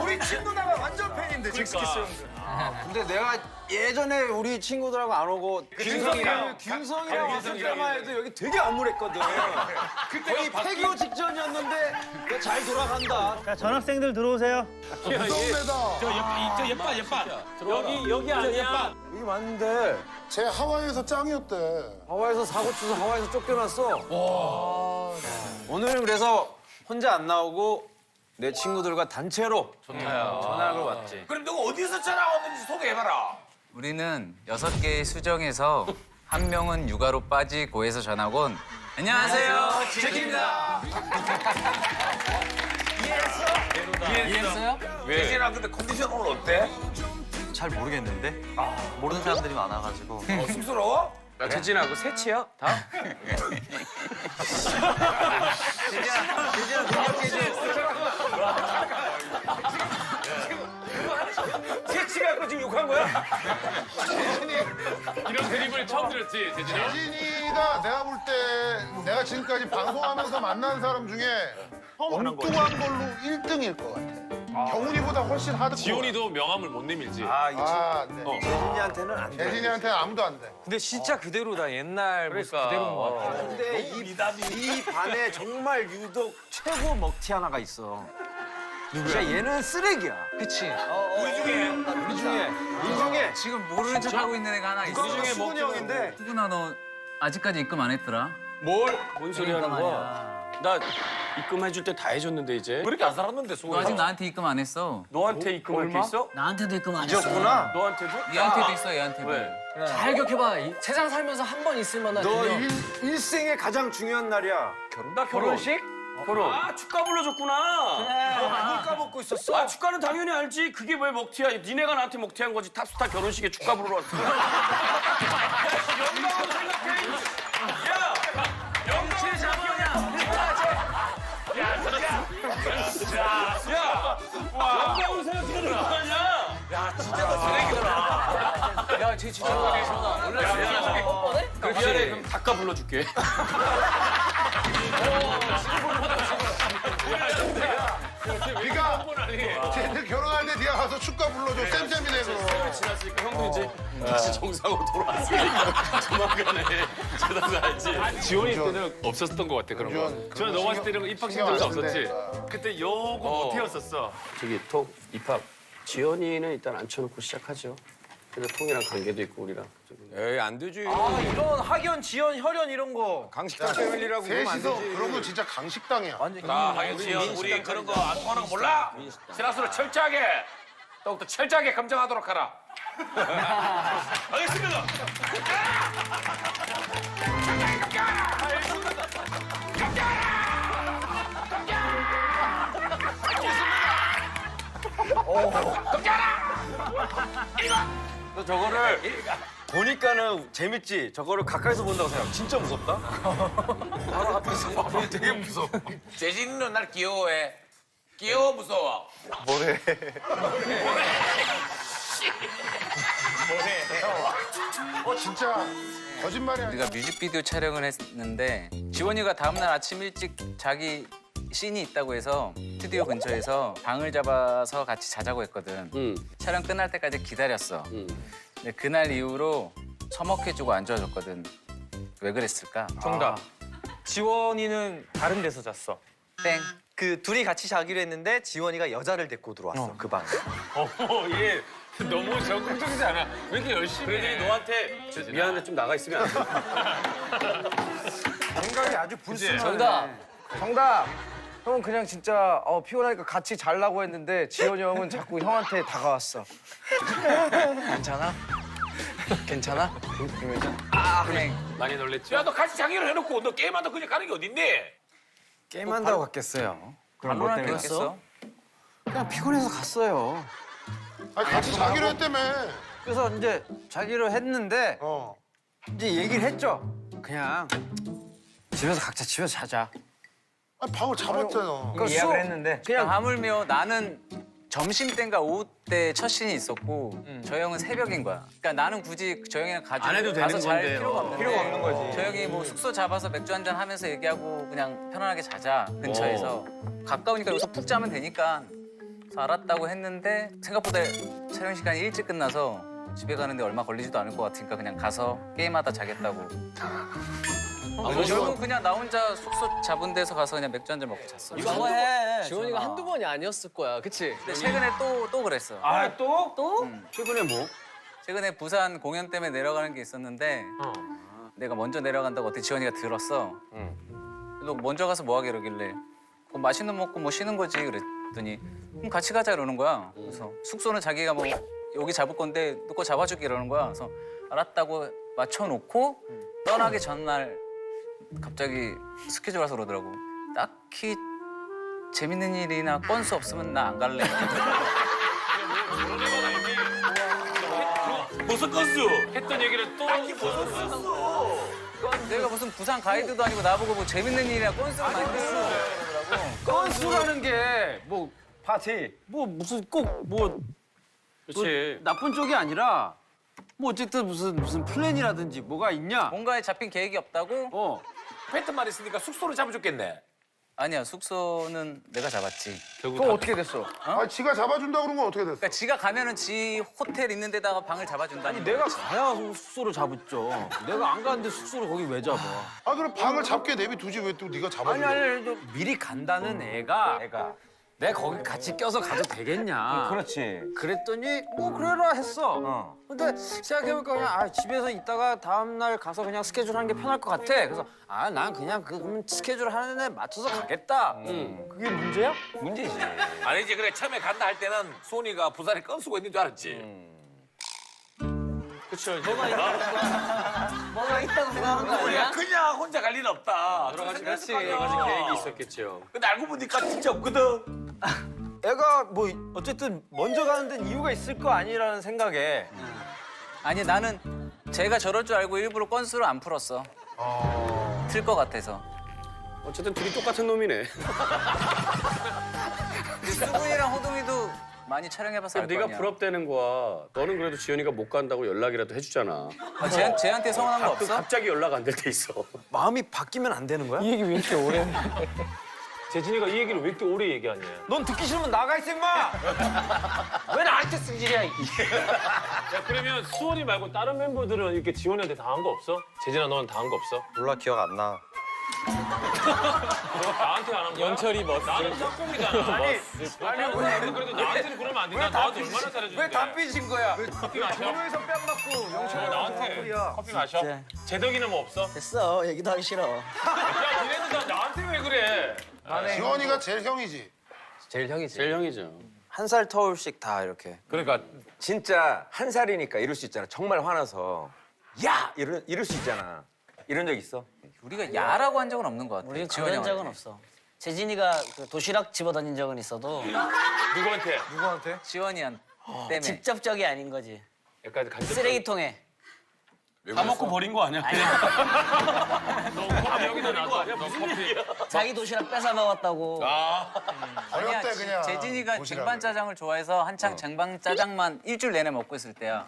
Speaker 4: 우리 친누나가 완전 팬인데 잭스키스 형들.
Speaker 13: 근데 내가 예전에 우리 친구들하고 안 오고
Speaker 4: 균성이랑 왔을 때만 해도 여기 되게 암울했거든. 거의 폐교 직전이었는데 잘 돌아간다.
Speaker 12: 자, 전학생들 들어오세요.
Speaker 6: 무섭네다.
Speaker 3: 여기 아니야.
Speaker 4: 여기 맞는데
Speaker 6: 쟤 하와이에서 짱이었대.
Speaker 13: 하와이에서 사고 쳐서 하와이에서 쫓겨났어. 오늘은 그래서 혼자 안 나오고 내 친구들과 단체로 전학을 왔지.
Speaker 1: 그럼 너가 어디서 전화 왔는지 소개해봐라.
Speaker 14: 우리는 6개의 수정에서 한 명은 육아로 빠지 고에서 전학 온 안녕하세요, 재진입니다. 이해했어요?
Speaker 1: 재진아, 근데 컨디션 오늘 어때?
Speaker 13: 잘 모르겠는데 모르는 사람들이 많아가지고.
Speaker 1: 쑥스러워?
Speaker 2: 야, 재진아, 그 새치야? 다?
Speaker 12: 새치 갖고 지금 욕한 거야?
Speaker 2: 이런 드립을 처음 들었지, 재진아?
Speaker 6: 재진이가 내가 볼 때 내가 지금까지 방송하면서 만난 사람 중에 엉뚱한 걸로 1등일 것 같아. 경훈이보다 훨씬 하드코어.
Speaker 2: 지훈이도 명함을 못 내밀지.
Speaker 6: 아, 네.
Speaker 13: 재진이한테는 안 돼.
Speaker 6: 재진이한테는 아무도 안 돼.
Speaker 13: 근데 진짜 그대로다. 옛날 모습 그대로인 것 같아. 근데 이 반에 정말 유독 최고 먹튀 하나가 있어. 누구야? 얘는 쓰레기야.
Speaker 14: 그치?
Speaker 1: 우리 중에.
Speaker 13: 이 중에
Speaker 14: 지금 모르는 척하고 있는 애가 하나 있어.
Speaker 13: 이거 수근이 형인데.
Speaker 14: 수근아, 너 아직까지 입금 안 했더라?
Speaker 2: 뭔 소리 하는 거야? 나 입금해줄 때 다 해줬는데 이제.
Speaker 1: 그렇게 안 살았는데,
Speaker 14: 너
Speaker 1: 수고해.
Speaker 14: 아직 나한테 입금 안 했어?
Speaker 2: 너한테 입금할 게 있어?
Speaker 3: 나한테도 입금 안 했어.
Speaker 13: 잊었구나.
Speaker 2: 너한테도?
Speaker 14: 얘한테도 있어, 얘한테도.
Speaker 2: 왜?
Speaker 3: 잘 기억해봐. 세상 살면서 한 번 있을 만한
Speaker 13: 너
Speaker 3: 기념.
Speaker 13: 일생의 가장 중요한 날이야.
Speaker 2: 나 결혼식? 결혼. 아, 축가 불러줬구나.
Speaker 13: 그걸 까먹고 있었어?
Speaker 2: 아, 축가는 당연히 알지. 그게 왜 먹튀야? 니네가 나한테 먹튀한 거지. 탑스타 결혼식에 축가 부르러 왔어. 영광으로 생각해. 야! 영광의 장면이야. 야! 영광으로 생각해야 거 아니야?
Speaker 1: 야, 진짜 너 쓰레기구나.
Speaker 14: 야, 쟤 진짜 미안해.
Speaker 2: 미안해. 그럼 닭가 불러줄게.
Speaker 6: 네가 쟤들 결혼할 때 네가 가서 축가 불러줘. 쌤쌤이네 그럼.
Speaker 2: 지났으니까 형도 이제 다시 정상으로 돌아왔으니까 조만간에 저도 알지. 지원이 때는 없었던 것 같아 그런 거. 지원 너 봤을 때는 입학 신청서 없었지? 그때 요거 못해였었어. 저기 톡 입학. 지원이는 일단 앉혀놓고 시작하죠. 그래서 통이랑 관계도 있고 우리랑.
Speaker 13: 에이 안 되지.
Speaker 4: 아, 이런 학연, 지연, 혈연 이런 거.
Speaker 13: 강식당 패밀리라고 그러면 안
Speaker 6: 셋이서
Speaker 13: 되지.
Speaker 6: 그런 거 진짜 강식당이야.
Speaker 1: 자, 하긴 지영, 우리 그런 거 안 통하는 거 몰라? 지라스로 철저하게, 더욱더 철저하게 검증하도록 하라. 알겠습니다.
Speaker 13: 너 저거를 보니까는 재밌지. 저거를 가까이서 본다고 생각. 진짜 무섭다. 바로 앞에서 봐봐. 되게 무서워.
Speaker 1: 재진이는 날 귀여워해. 귀여워, 무서워.
Speaker 13: 뭐래?
Speaker 6: 진짜 거짓말이 아니야.
Speaker 14: 우리가 뮤직비디오 촬영을 했는데 지원이가 다음날 아침 일찍 자기 씬이 있다고 해서 스튜디오 근처에서 방을 잡아서 같이 자자고 했거든. 촬영 끝날 때까지 기다렸어. 근데 그날 이후로 서먹해지고 안 좋아졌거든. 왜 그랬을까?
Speaker 12: 정답. 지원이는 다른 데서 잤어.
Speaker 14: 땡.
Speaker 13: 그 둘이 같이 자기로 했는데 지원이가 여자를 데리고 들어왔어 그 방에.
Speaker 2: 얘 너무 적극적이지 않아? 왜 이렇게 열심히 해?
Speaker 5: 너한테 미안한데 좀 나가 있으면 안 돼?
Speaker 4: 생각이 아주 불순하네.
Speaker 12: 정답. 형은 그냥 진짜 피곤하니까 같이 자려고 했는데 지원이 형은 자꾸 형한테 다가왔어.
Speaker 7: 괜찮아? 괜찮아?
Speaker 14: 땡.
Speaker 2: 많이 놀랬죠?
Speaker 1: 야 너 같이 자기로 해놓고 너 게임한다 그냥 가는 게 어딨니?
Speaker 13: 게임한다고 갔겠어요.
Speaker 14: 그럼 뭐 때문에 갔어?
Speaker 13: 그냥 피곤해서 갔어요.
Speaker 6: 아니 같이 자기로 했다며.
Speaker 13: 그래서 이제 자기로 했는데 이제 얘기를 했죠. 그냥 집에서 각자 집에서 자자.
Speaker 6: 아니 방을 잡았잖아.
Speaker 13: 예약을 했는데
Speaker 14: 그냥 하물며 나는 점심 때인가 오후 때 첫 씬이 있었고 저 형은 새벽인 거야. 그러니까 나는 굳이 저 형이랑
Speaker 5: 안 해도
Speaker 14: 가서
Speaker 5: 되는
Speaker 14: 잘
Speaker 5: 건데요.
Speaker 14: 필요가 없는 거지. 저 형이 뭐 숙소 잡아서 맥주 한잔 하면서 얘기하고 그냥 편안하게 자자 근처에서 가까우니까 여기서 푹 자면 되니까. 그래서 알았다고 했는데 생각보다 촬영 시간이 일찍 끝나서 집에 가는데 얼마 걸리지도 않을 것 같으니까 그냥 가서 게임하다 자겠다고. 결국 그냥 나 혼자 숙소 잡은 데서 가서 그냥 맥주 한잔 먹고 잤어.
Speaker 7: 이거 해. 지원이가 한두 번이 아니었을 거야, 그치?
Speaker 14: 근데 최근에 또 그랬어.
Speaker 12: 아 또?
Speaker 5: 최근에 뭐?
Speaker 14: 최근에 부산 공연 때문에 내려가는 게 있었는데 내가 먼저 내려간다고 어떻게 지원이가 들었어. 너 먼저 가서 뭐 하게 이러길래 그럼 맛있는 거 먹고 뭐 쉬는 거지 그랬더니 그럼 같이 가자 이러는 거야. 그래서 숙소는 자기가 뭐 여기 잡을 건데 너 거 잡아줄게 이러는 거야. 그래서 알았다고 맞춰놓고 떠나기 전날 갑자기 스케줄 와서 그러더라고. 딱히 재밌는 일이나 건수 없으면 나 안 갈래.
Speaker 1: 무슨 건수?
Speaker 2: 했던 얘기를 또
Speaker 14: 내가 무슨 부산 가이드도 아니고 나보고 뭐 재밌는 일이나 건수를 만들어.
Speaker 13: 건수라는 게 뭐 파티 뭐 무슨 꼭 뭐
Speaker 5: 그렇지.
Speaker 13: 나쁜 쪽이 아니라 뭐 어쨌든 무슨 플랜이라든지 뭐가 있냐?
Speaker 14: 뭔가에 잡힌 계획이 없다고?
Speaker 1: 펜트만 있으니까 숙소를 잡아줬겠네.
Speaker 14: 아니야, 숙소는 내가 잡았지.
Speaker 12: 그럼 어떻게 됐어?
Speaker 6: 아니 지가 잡아준다 그런 건 어떻게 됐어?
Speaker 14: 그러니까 지가 가면은 지 호텔 있는 데다가 방을 잡아준다니.
Speaker 13: 아니 내가 가야 숙소를 잡았죠. 내가 안 가는데 숙소를 거기 왜 잡아?
Speaker 6: 아 그럼 방을 잡게 내비두지 왜 또 네가 잡아줘?
Speaker 13: 아니 미리 간다는 애가 내가 거기 같이 껴서 가도 되겠냐?
Speaker 7: 그렇지.
Speaker 13: 그랬더니 뭐 그래라 했어. 근데 생각해보니까 그냥 집에서 있다가 다음 날 가서 그냥 스케줄 하는 게 편할 것 같아. 그래서 난 그냥 그럼 스케줄 하는 애 맞춰서 가겠다. 그게 문제야?
Speaker 7: 문제지.
Speaker 1: 아니지 그래 처음에 간다 할 때는 소니가 부산에 건수고 있는 줄 알았지.
Speaker 2: 그쵸.
Speaker 7: 뭐가 있다고 생각한 거 아니야?
Speaker 1: 그냥 혼자 갈 일은 없다.
Speaker 5: 그렇지. 여러 가지 계획이 있었겠죠.
Speaker 1: 근데 알고 보니까 진짜 없거든.
Speaker 13: 애가 뭐 어쨌든 먼저 가는 데는 이유가 있을 거 아니라는 생각에
Speaker 14: 아니 나는 제가 저럴 줄 알고 일부러 건수를 안 풀었어. 틀 것 같아서.
Speaker 5: 어쨌든 둘이 똑같은 놈이네.
Speaker 14: 수근이랑 호동이도 많이 촬영해봐서 알 거
Speaker 5: 네가
Speaker 14: 아니야.
Speaker 5: 부럽다는 거야. 너는 그래도 지연이가 못 간다고 연락이라도 해주잖아.
Speaker 14: 쟤한테 서운한 거 없어?
Speaker 5: 갑자기 연락 안 될 때 있어.
Speaker 13: 마음이 바뀌면 안 되는 거야?
Speaker 12: 이 얘기 왜 이렇게 오래 해?
Speaker 2: 재진이가 이 얘기를 왜 이렇게 오래 얘기하냐?
Speaker 13: 넌 듣기 싫으면 나가 있어 임마! 왜 나한테 승질이야?
Speaker 2: 야 그러면 수원이 말고 다른 멤버들은 이렇게 지원이한테 당한 거 없어? 재진아 너는 당한 거 없어?
Speaker 13: 몰라 기억 안 나.
Speaker 2: 너가 나한테 안 한 거야?
Speaker 3: 연철이 멋.
Speaker 2: 나는 짝꿍이잖아. 아니 그래도 나한테는 그러면 안 된다. 나한테 얼마나 잘해주는데.
Speaker 13: 왜 다 삐진 거야?
Speaker 2: 커피 마셔?
Speaker 12: 전화에서 뺨 맞고 영철이
Speaker 2: 나한테 커피 마셔? 재덕이는 뭐 없어?
Speaker 7: 됐어. 얘기도 하기 싫어.
Speaker 2: 야 니네도 다 나한테 왜 그래?
Speaker 6: 지원이가 제일 형이지.
Speaker 13: 제일 형이지.
Speaker 5: 제일 형이죠.
Speaker 13: 한 살 터울씩 다 이렇게.
Speaker 7: 그러니까 진짜 한 살이니까 이럴 수 있잖아. 정말 화나서 야! 이럴 수 있잖아. 이런 적 있어?
Speaker 14: 우리가 야라고 한 적은 없는 것 같아.
Speaker 7: 우리
Speaker 14: 지원이
Speaker 7: 그런 적은
Speaker 14: 형한테.
Speaker 7: 없어. 재진이가 그 도시락 집어던진 적은 있어도
Speaker 2: 누구한테?
Speaker 12: 누구한테?
Speaker 14: 지원이한 때문에.
Speaker 7: 직접적이 아닌 거지.
Speaker 2: 약간 간접.
Speaker 7: 쓰레기통에.
Speaker 5: 다 먹고 버린 거 아니야?
Speaker 2: 너 커피 여기다 놔둬. 너 커피.
Speaker 7: 자기 도시락 뺏어 먹었다고.
Speaker 14: 아니야,
Speaker 6: 어렸대 그냥.
Speaker 14: 재진이가
Speaker 6: 도시락을.
Speaker 14: 쟁반짜장을 좋아해서 한창 쟁반짜장만 일주일 내내 먹고 있을 때야.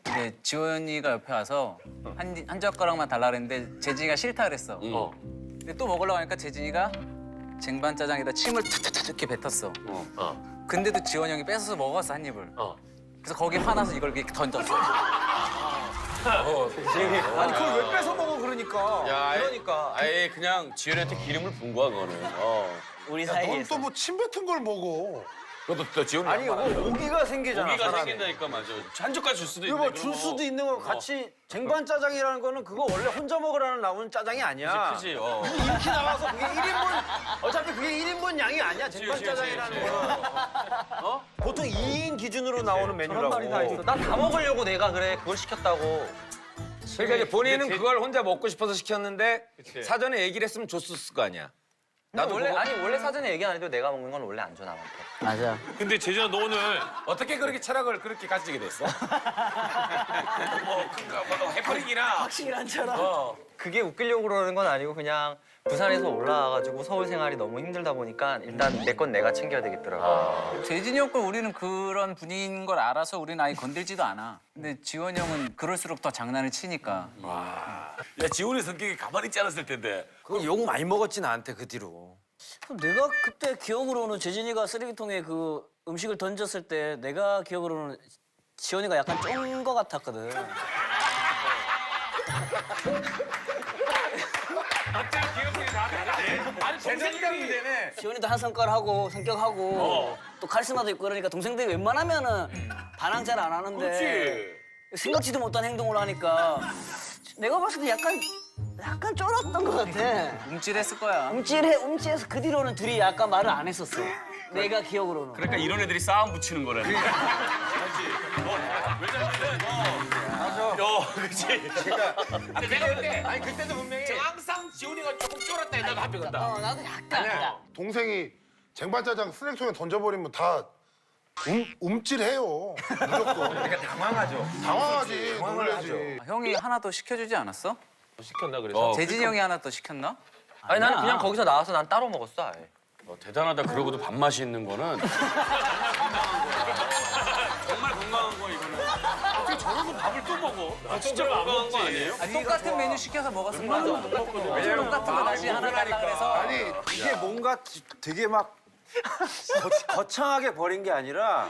Speaker 14: 근데 지원이가 옆에 와서 한 젓가락만 달라 그랬는데 재진이가 싫다 그랬어. 근데 또 먹으려고 하니까 재진이가 쟁반짜장에다 침을 탁탁탁 이렇게 뱉었어. 근데도 지원이 형이 뺏어서 먹었어 한 입을. 그래서 거기 화나서 이걸 이렇게 던졌어.
Speaker 13: 아니 그걸 왜 뺏어 먹어 그러니까.
Speaker 5: 그러니까. 아예 그냥 지현이한테 기름을 본 거야 그거는.
Speaker 13: 우리
Speaker 6: 넌또 뭐 침 뱉은 걸 먹어.
Speaker 1: 그것도 또 지훈이
Speaker 13: 아니 이거 오기가 생기잖아.
Speaker 5: 고기가
Speaker 13: 사람이.
Speaker 5: 생긴다니까 맞아. 한 젓갈 줄 수도
Speaker 13: 이거
Speaker 5: 있는데.
Speaker 13: 뭐 줄 수도 있는 거 같이 쟁반짜장이라는 거는 그거 원래 혼자 먹으라는 나오는 짜장이 아니야.
Speaker 5: 그지.
Speaker 13: 이렇게 나와서 그게 1인분 어차피 그게 1인분 양이 아니야. 쟁반짜장이라는 거는. 보통 2인 기준으로 나오는 메뉴라고.
Speaker 7: 말이 다 있어. 나 다 먹으려고 내가 그래 그걸 시켰다고.
Speaker 13: 그러니까 이제 본인은 그걸 혼자 먹고 싶어서 시켰는데 사전에 얘기를 했으면 줬을 거 아니야.
Speaker 7: 나도 원래 사전에 얘기 안 해도 내가 먹는 건 원래 안 줘 남한테.
Speaker 13: 맞아.
Speaker 2: 근데 재준아 너 오늘
Speaker 1: 어떻게 그렇게 철학을 그렇게 가지게 됐어? 뭐 해퍼링이나
Speaker 7: 확실한처럼. 그게 웃기려고 그러는 건 아니고 그냥 부산에서 올라와가지고 서울 생활이 너무 힘들다 보니까 일단 내 건 내가 챙겨야 되겠더라고.
Speaker 14: 재진이 형 건 우리는 그런 분위기인 걸 알아서 우리는 아예 건들지도 않아. 근데 지원이 형은 그럴수록 더 장난을 치니까.
Speaker 1: 야 지훈이 성격이 가만히 있지 않았을 텐데.
Speaker 13: 그거 욕 많이 먹었지 나한테 그 뒤로.
Speaker 15: 내가 그때 기억으로는 재진이가 쓰레기통에 그 음식을 던졌을 때 내가 기억으로는 지원이가 약간 쫀 거 같았거든.
Speaker 1: 아니 동생들이
Speaker 15: 지원이도 한 성깔하고 성격하고 또 카리스마도 있고 그러니까 동생들이 웬만하면은 반항 잘 안 하는데
Speaker 1: 그렇지.
Speaker 15: 생각지도 못한 행동을 하니까 내가 봤을 때 약간 쫄았던 것 같아.
Speaker 14: 움찔했을 거야.
Speaker 15: 움찔해서 그 뒤로는 둘이 약간 말을 안 했었어. 내가 기억으로는.
Speaker 5: 그러니까 이런 애들이 싸움 붙이는 거래.
Speaker 1: 그렇지. 아니 그때도 분명히 항상 지훈이가 조금 쫄았다 했다가 합의 건다.
Speaker 15: 나도 약간.
Speaker 6: 동생이 쟁반짜장 쓰레기통에 던져버리면 다 움찔해요. 무조건.
Speaker 1: 그러니까 당황하죠.
Speaker 6: 당황하지. 놀라지.
Speaker 14: 형이 하나 더 시켜주지 않았어?
Speaker 2: 시켰나 그래서?
Speaker 14: 재진이 형이 하나 더 시켰나?
Speaker 7: 아니 나는 그냥 거기서 나와서 난 따로 먹었어. 아예.
Speaker 5: 대단하다. 그러고도 밥맛이 있는 거는. 정말 건강한 거야 이거는. 어떻게 저러고 밥을 또 먹어? 진짜 건강한 거 아니에요?
Speaker 14: 똑같은 메뉴 시켜서 먹었을 거야. 똑같은 거 다시 하나 달라 그래서.
Speaker 13: 아니 이게 뭔가 되게 막 거창하게 버린 게 아니라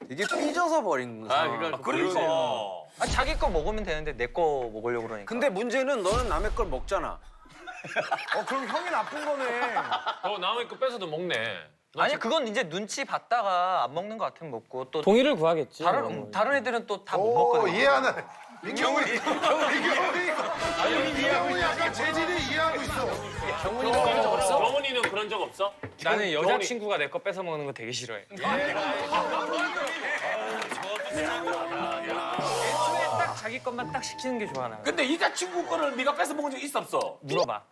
Speaker 13: 이게 삐져서 버린 거야.
Speaker 1: 그러니까.
Speaker 7: 자기 거 먹으면 되는데 내 거 먹으려고 그러니까.
Speaker 13: 근데 문제는 너는 남의 걸 먹잖아. 그럼 형이 나쁜 거네.
Speaker 2: 남의 거 뺏어도 먹네.
Speaker 7: 아니 그건 이제 눈치 봤다가 안 먹는 거 같으면 먹고 또
Speaker 3: 동의를 구하겠지.
Speaker 7: 다른 애들은 또 다 못
Speaker 6: 오,
Speaker 7: 먹거든.
Speaker 6: 이해하네. 경훈이 약간 재질이 이해하고 있어.
Speaker 2: 경훈이는 그런 적 없어? 경훈이는 그런 적 없어?
Speaker 3: 나는 여자친구가 내 거 뺏어 먹는 거 되게 싫어해. 애초에 딱 자기 것만 딱 시키는 게 좋아 나.
Speaker 1: 근데 이 친구 거를 네가 뺏어 먹은 적 있어 없어?
Speaker 3: 물어봐.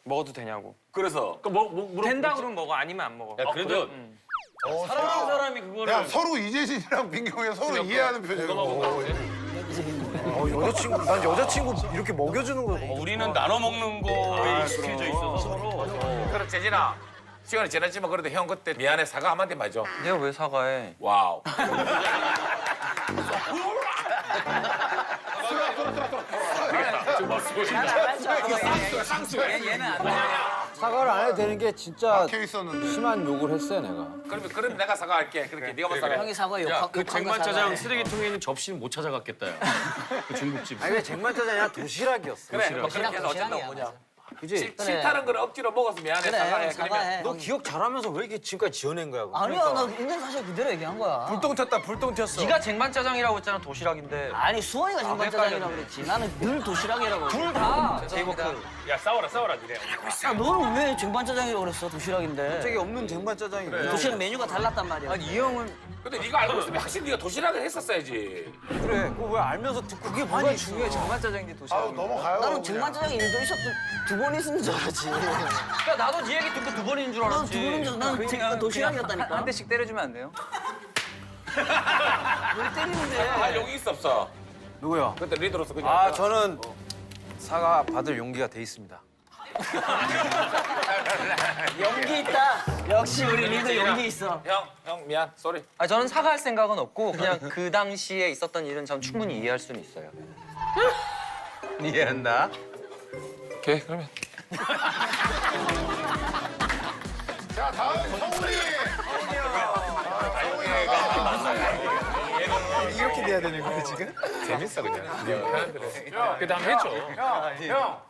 Speaker 3: 먹어도 되냐고.
Speaker 1: 그래서
Speaker 3: 된다 그러면 먹어 아니면 안 먹어.
Speaker 5: 야, 그래도
Speaker 2: 사랑하는 사람이 그거를
Speaker 6: 야 서로 이재진이랑 민경이가 서로 이해하는 표정이고.
Speaker 4: 난 여자친구 이렇게 먹여주는 거.
Speaker 5: 우리는 나눠 먹는 거에 익숙해져 있어서 서로.
Speaker 1: 그럼 재진아 시간이 지났지만 그래도 형 그때 미안해 사과 한마디 해줘.
Speaker 7: 내가 왜 사과해?
Speaker 1: 와우.
Speaker 14: 얘는 안 돼.
Speaker 13: 사과를 안 해도 되는 게 진짜
Speaker 6: 박혀 있었는데.
Speaker 13: 심한 욕을 했어요 내가.
Speaker 1: 그럼 내가 사과할게. 그렇게 네가 먼저 사과해.
Speaker 15: 형이 사과
Speaker 5: 야,
Speaker 15: 욕한
Speaker 5: 그
Speaker 15: 거
Speaker 5: 쟁반짜장
Speaker 15: 사과해.
Speaker 5: 쓰레기통에 있는 접시는 못 찾아갔겠다. 야. 그 중국집.
Speaker 13: 아니 왜 쟁반짜장이 아니라 도시락이었어.
Speaker 1: 그래. 뭐 그렇게 해서 어쨌든
Speaker 15: 도시락이야,
Speaker 1: 뭐냐.
Speaker 13: 그지?
Speaker 1: 싫다는 걸 억지로 먹어서 미안해. 사과해.
Speaker 15: 그래 사과해.
Speaker 13: 너 기억 잘하면서 왜 이렇게 지금까지 지어낸 거야?
Speaker 15: 아니야 나 있는 사실 그대로 얘기한 거야.
Speaker 4: 불똥 튀었어.
Speaker 7: 네가 쟁반짜장이라고 했잖아 도시락인데.
Speaker 15: 아니 수원이가 쟁반짜장이라고 그랬지. 나는 늘 도시락이라고. 둘 다.
Speaker 7: 제이버크.
Speaker 2: 야 싸워라 니네.
Speaker 15: 야 너는 왜 쟁반짜장이라고 그랬어? 도시락인데.
Speaker 13: 갑자기 없는 쟁반짜장이.
Speaker 15: 도시락 메뉴가 달랐단 말이야.
Speaker 13: 아니 이 형은
Speaker 1: 근데 네가 알고 있으면 확실히 네가 도시락을 했었어야지.
Speaker 13: 그래 그거 왜 알면서 듣고 그게 뭐가 중요해
Speaker 7: 쟁반짜장인데 도시락.
Speaker 6: 아우 넘어가요.
Speaker 15: 나는 쟁반짜장이 일도 있었고 2번 있는 줄 알았지.
Speaker 7: 그러니까 나도 네 얘기 듣고 2번인 줄
Speaker 15: 난
Speaker 7: 알았지.
Speaker 15: 2번인 줄 알았지. 난
Speaker 14: 그냥
Speaker 15: 도시락이었다니까.
Speaker 14: 한 대씩 때려주면 안 돼요?
Speaker 15: 왜 때리는데?
Speaker 1: 아 용기 있어 없어?
Speaker 13: 누구요?
Speaker 1: 그때 리더로서 그냥.
Speaker 13: 아 저는 사과 받을 용기가 돼 있습니다.
Speaker 15: 용기 있다. 역시 우리 리더 용기 있어.
Speaker 1: 형 미안. 쏘리.
Speaker 7: 아 저는 사과할 생각은 없고 그냥 그 당시에 있었던 일은 전 충분히 이해할 수는 있어요.
Speaker 13: 이해한다.
Speaker 1: 오케이 그러면.
Speaker 6: 자 다음 성훈이.
Speaker 4: 이렇게 얘기해야 되는 거야 지금?
Speaker 2: 재밌어 그냥. 네 편한 대로. 그래도 한번 해줘.
Speaker 12: 형.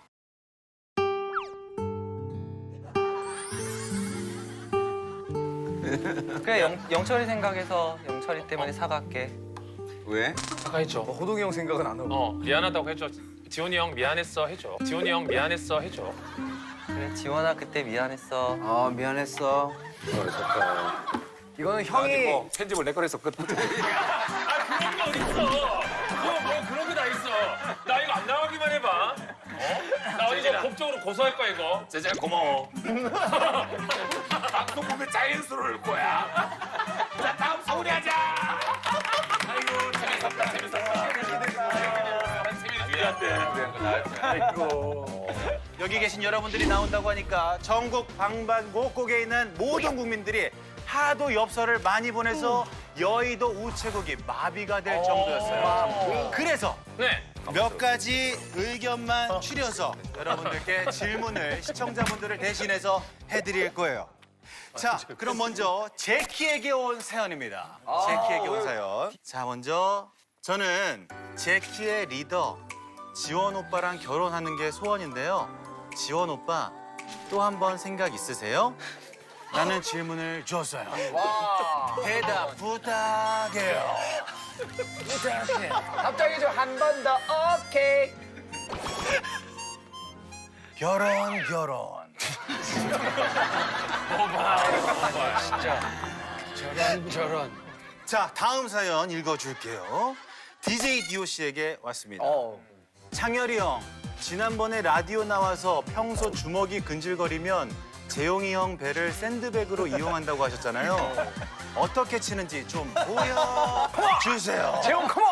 Speaker 14: 그래 영철이 생각해서 영철이 때문에 사갈게.
Speaker 13: 왜?
Speaker 2: 사과해줘.
Speaker 4: 호동이 형 생각은 안 하고.
Speaker 2: 미안하다고 해줘. 지원이 형 미안했어 해줘. 지원이 형 미안했어 해줘.
Speaker 14: 그래 지원아 그때 미안했어.
Speaker 13: 미안했어.
Speaker 4: 이거는 형이
Speaker 2: 편집을 내 거라서 끝. 그런 게 어딨어. 뭐 그런 게 다 있어. 나 이거 안 나가기만 해봐. 나 이거 법적으로 고소할 거야 이거. 제자 고마워. 방송 보면 자연스러울 거야. 자 다음 서울이하자. 아이고 재밌었다 재밌었다.
Speaker 13: 아이고. 여기 계신 여러분들이 나온다고 하니까 전국 방방곡곡에 있는 모든 국민들이 하도 엽서를 많이 보내서 여의도 우체국이 마비가 될 정도였어요. 그래서 몇 가지 의견만 추려서 여러분들께 질문을 시청자분들을 대신해서 해드릴 거예요. 자, 그럼 먼저 제키에게 온 사연입니다. 제키에게 온 사연. 자, 먼저 저는 제키의 리더 지원 오빠랑 결혼하는 게 소원인데요. 지원 오빠 또 한 번 생각 있으세요? 라는 질문을 줬어요. 대답 부탁해요.
Speaker 12: 갑자기 좀 한 번 더 오케이.
Speaker 13: 결혼.
Speaker 3: 저런.
Speaker 13: 자, 다음 사연 읽어줄게요. DJ 디오 씨에게 왔습니다. 창열이 형, 지난번에 라디오 나와서 평소 주먹이 근질거리면 재용이 형 배를 샌드백으로 이용한다고 하셨잖아요. 어떻게 치는지 좀 보여주세요.
Speaker 12: 재용 컴온.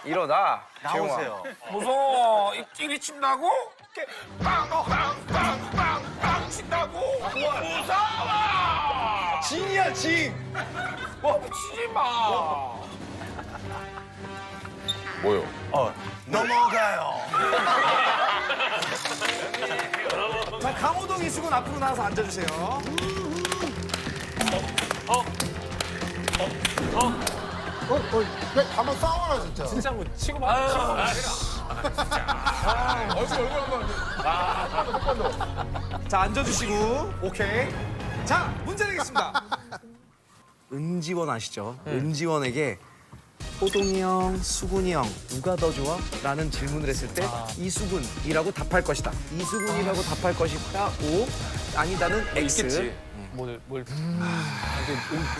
Speaker 12: 일어나.
Speaker 13: 나오세요.
Speaker 1: 무서워. 이끼리 친다고? 빵빵빵빵빵 친다고? 무서워.
Speaker 4: 진이야 진.
Speaker 1: 치지 마. 뭐요?
Speaker 13: 넘어가요.
Speaker 4: 자 강호동 이수근 앞으로 나와서 앉아주세요.
Speaker 6: 야, 가만 싸워라 진짜.
Speaker 2: 진짜 뭐 치고 봐.
Speaker 6: 얼굴 한번.
Speaker 4: 자 앉아주시고 오케이. 자 문제 내겠습니다. 은지원 아시죠? 은지원에게 호동이 형, 수근이 형 누가 더 좋아? 라는 질문을 했을 때 이수근이라고 답할 것이다. 이수근이라고 답할 것이다. O 아니다는 X.
Speaker 2: 있겠지. 뭘.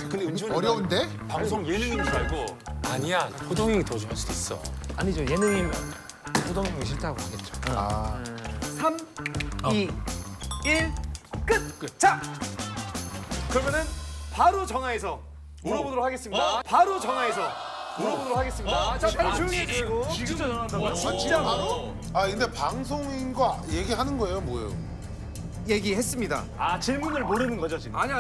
Speaker 5: 근데 은지원이
Speaker 6: 어려운데?
Speaker 5: 방송 예능인 줄 알고
Speaker 2: 아니야. 호동이 형이 더 좋아할 수도 있어.
Speaker 12: 아니죠 예능이면 호동이 형이 싫다고 하겠죠.
Speaker 4: 3, 2, 1, 끝! 자! 그러면은 바로 전화해서 물어보도록 하겠습니다. 바로 전화해서 물어보도록 하겠습니다. 자, 빨리 조용히 해주시고. 진짜 전화한다고요?
Speaker 6: 진짜 바로? 아 근데 방송인 거 얘기하는 거예요, 뭐예요?
Speaker 4: 얘기했습니다.
Speaker 12: 아 질문을 모르는 거죠 지금?
Speaker 4: 아니.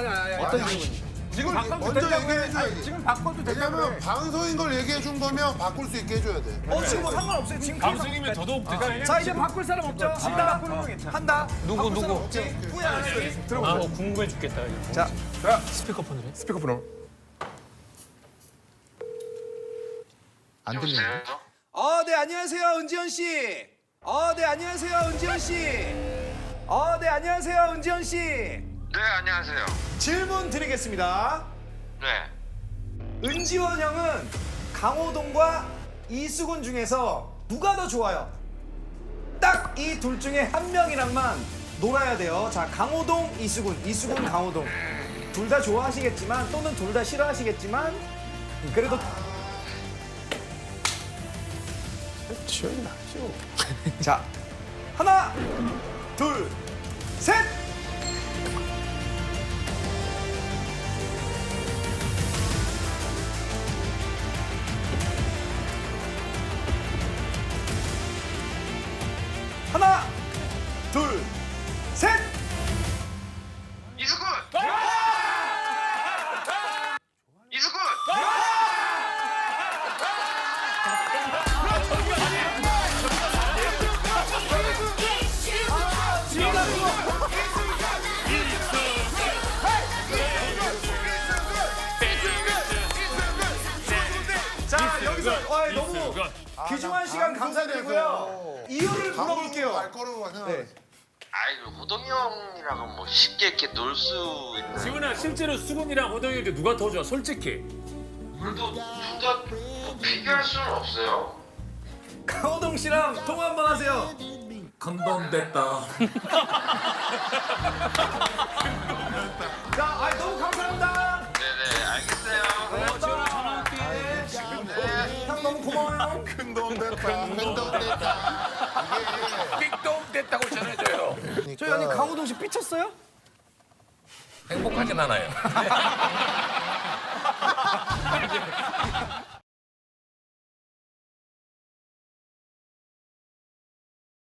Speaker 4: 어떤 질문이?
Speaker 6: 지금 먼저 얘기해줘야지. 지금 바꿔도 왜냐면 방송인 걸 얘기해 준 거면 바꿀 수 있게 해줘야 돼.
Speaker 4: 지금 뭐 상관없어요. 지금
Speaker 2: 방송이면 더더욱 되지.
Speaker 4: 자, 이제 바꿀 사람 없죠? 한다. 한다.
Speaker 2: 누구?
Speaker 4: 후야.
Speaker 3: 아, 궁금해 죽겠다. 이거.
Speaker 4: 자,
Speaker 3: 스피커폰을 해?
Speaker 6: 스피커폰으로. 안 들리네.
Speaker 4: 네, 안녕하세요, 은지원 씨. 네, 안녕하세요, 은지원 씨. 네, 안녕하세요, 은지원 씨.
Speaker 16: 네, 안녕하세요.
Speaker 4: 질문 드리겠습니다.
Speaker 16: 네.
Speaker 4: 은지원 형은 강호동과 이수근 중에서 누가 더 좋아요? 딱 이 둘 중에 한 명이랑만 놀아야 돼요. 자, 강호동, 이수근, 강호동. 둘 다 좋아하시겠지만 또는 둘 다 싫어하시겠지만 그래도
Speaker 6: 지원이 낫죠.
Speaker 4: 자, 하나, 둘, 셋! 하나, 둘, 셋!
Speaker 16: 이수근! 이수근!
Speaker 4: 너무 귀중한 시간 감사드리고요. 이유를 물어볼게요.
Speaker 6: 말걸음만 생각해.
Speaker 16: 아이 그 호동이 형이랑은 뭐 쉽게 이렇게 놀 수 있는.
Speaker 2: 지훈아 실제로 수근이랑 호동이 때 누가 더 좋아? 솔직히.
Speaker 16: 그래도 둘다 뭐 비교할 수는 없어요.
Speaker 4: 강호동 씨랑 통화 한번 하세요.
Speaker 1: 컨돔 됐다.
Speaker 4: 자, 너무 감사합니다.
Speaker 16: 네네 알겠어요.
Speaker 4: 형 너무 고마워요.
Speaker 6: 큰돈 됐다. 큰돈 됐다.
Speaker 1: 빅돔 됐다고 전해줘요.
Speaker 4: 저희 아니 강호동 씨 삐쳤어요?
Speaker 1: 행복하진 않아요.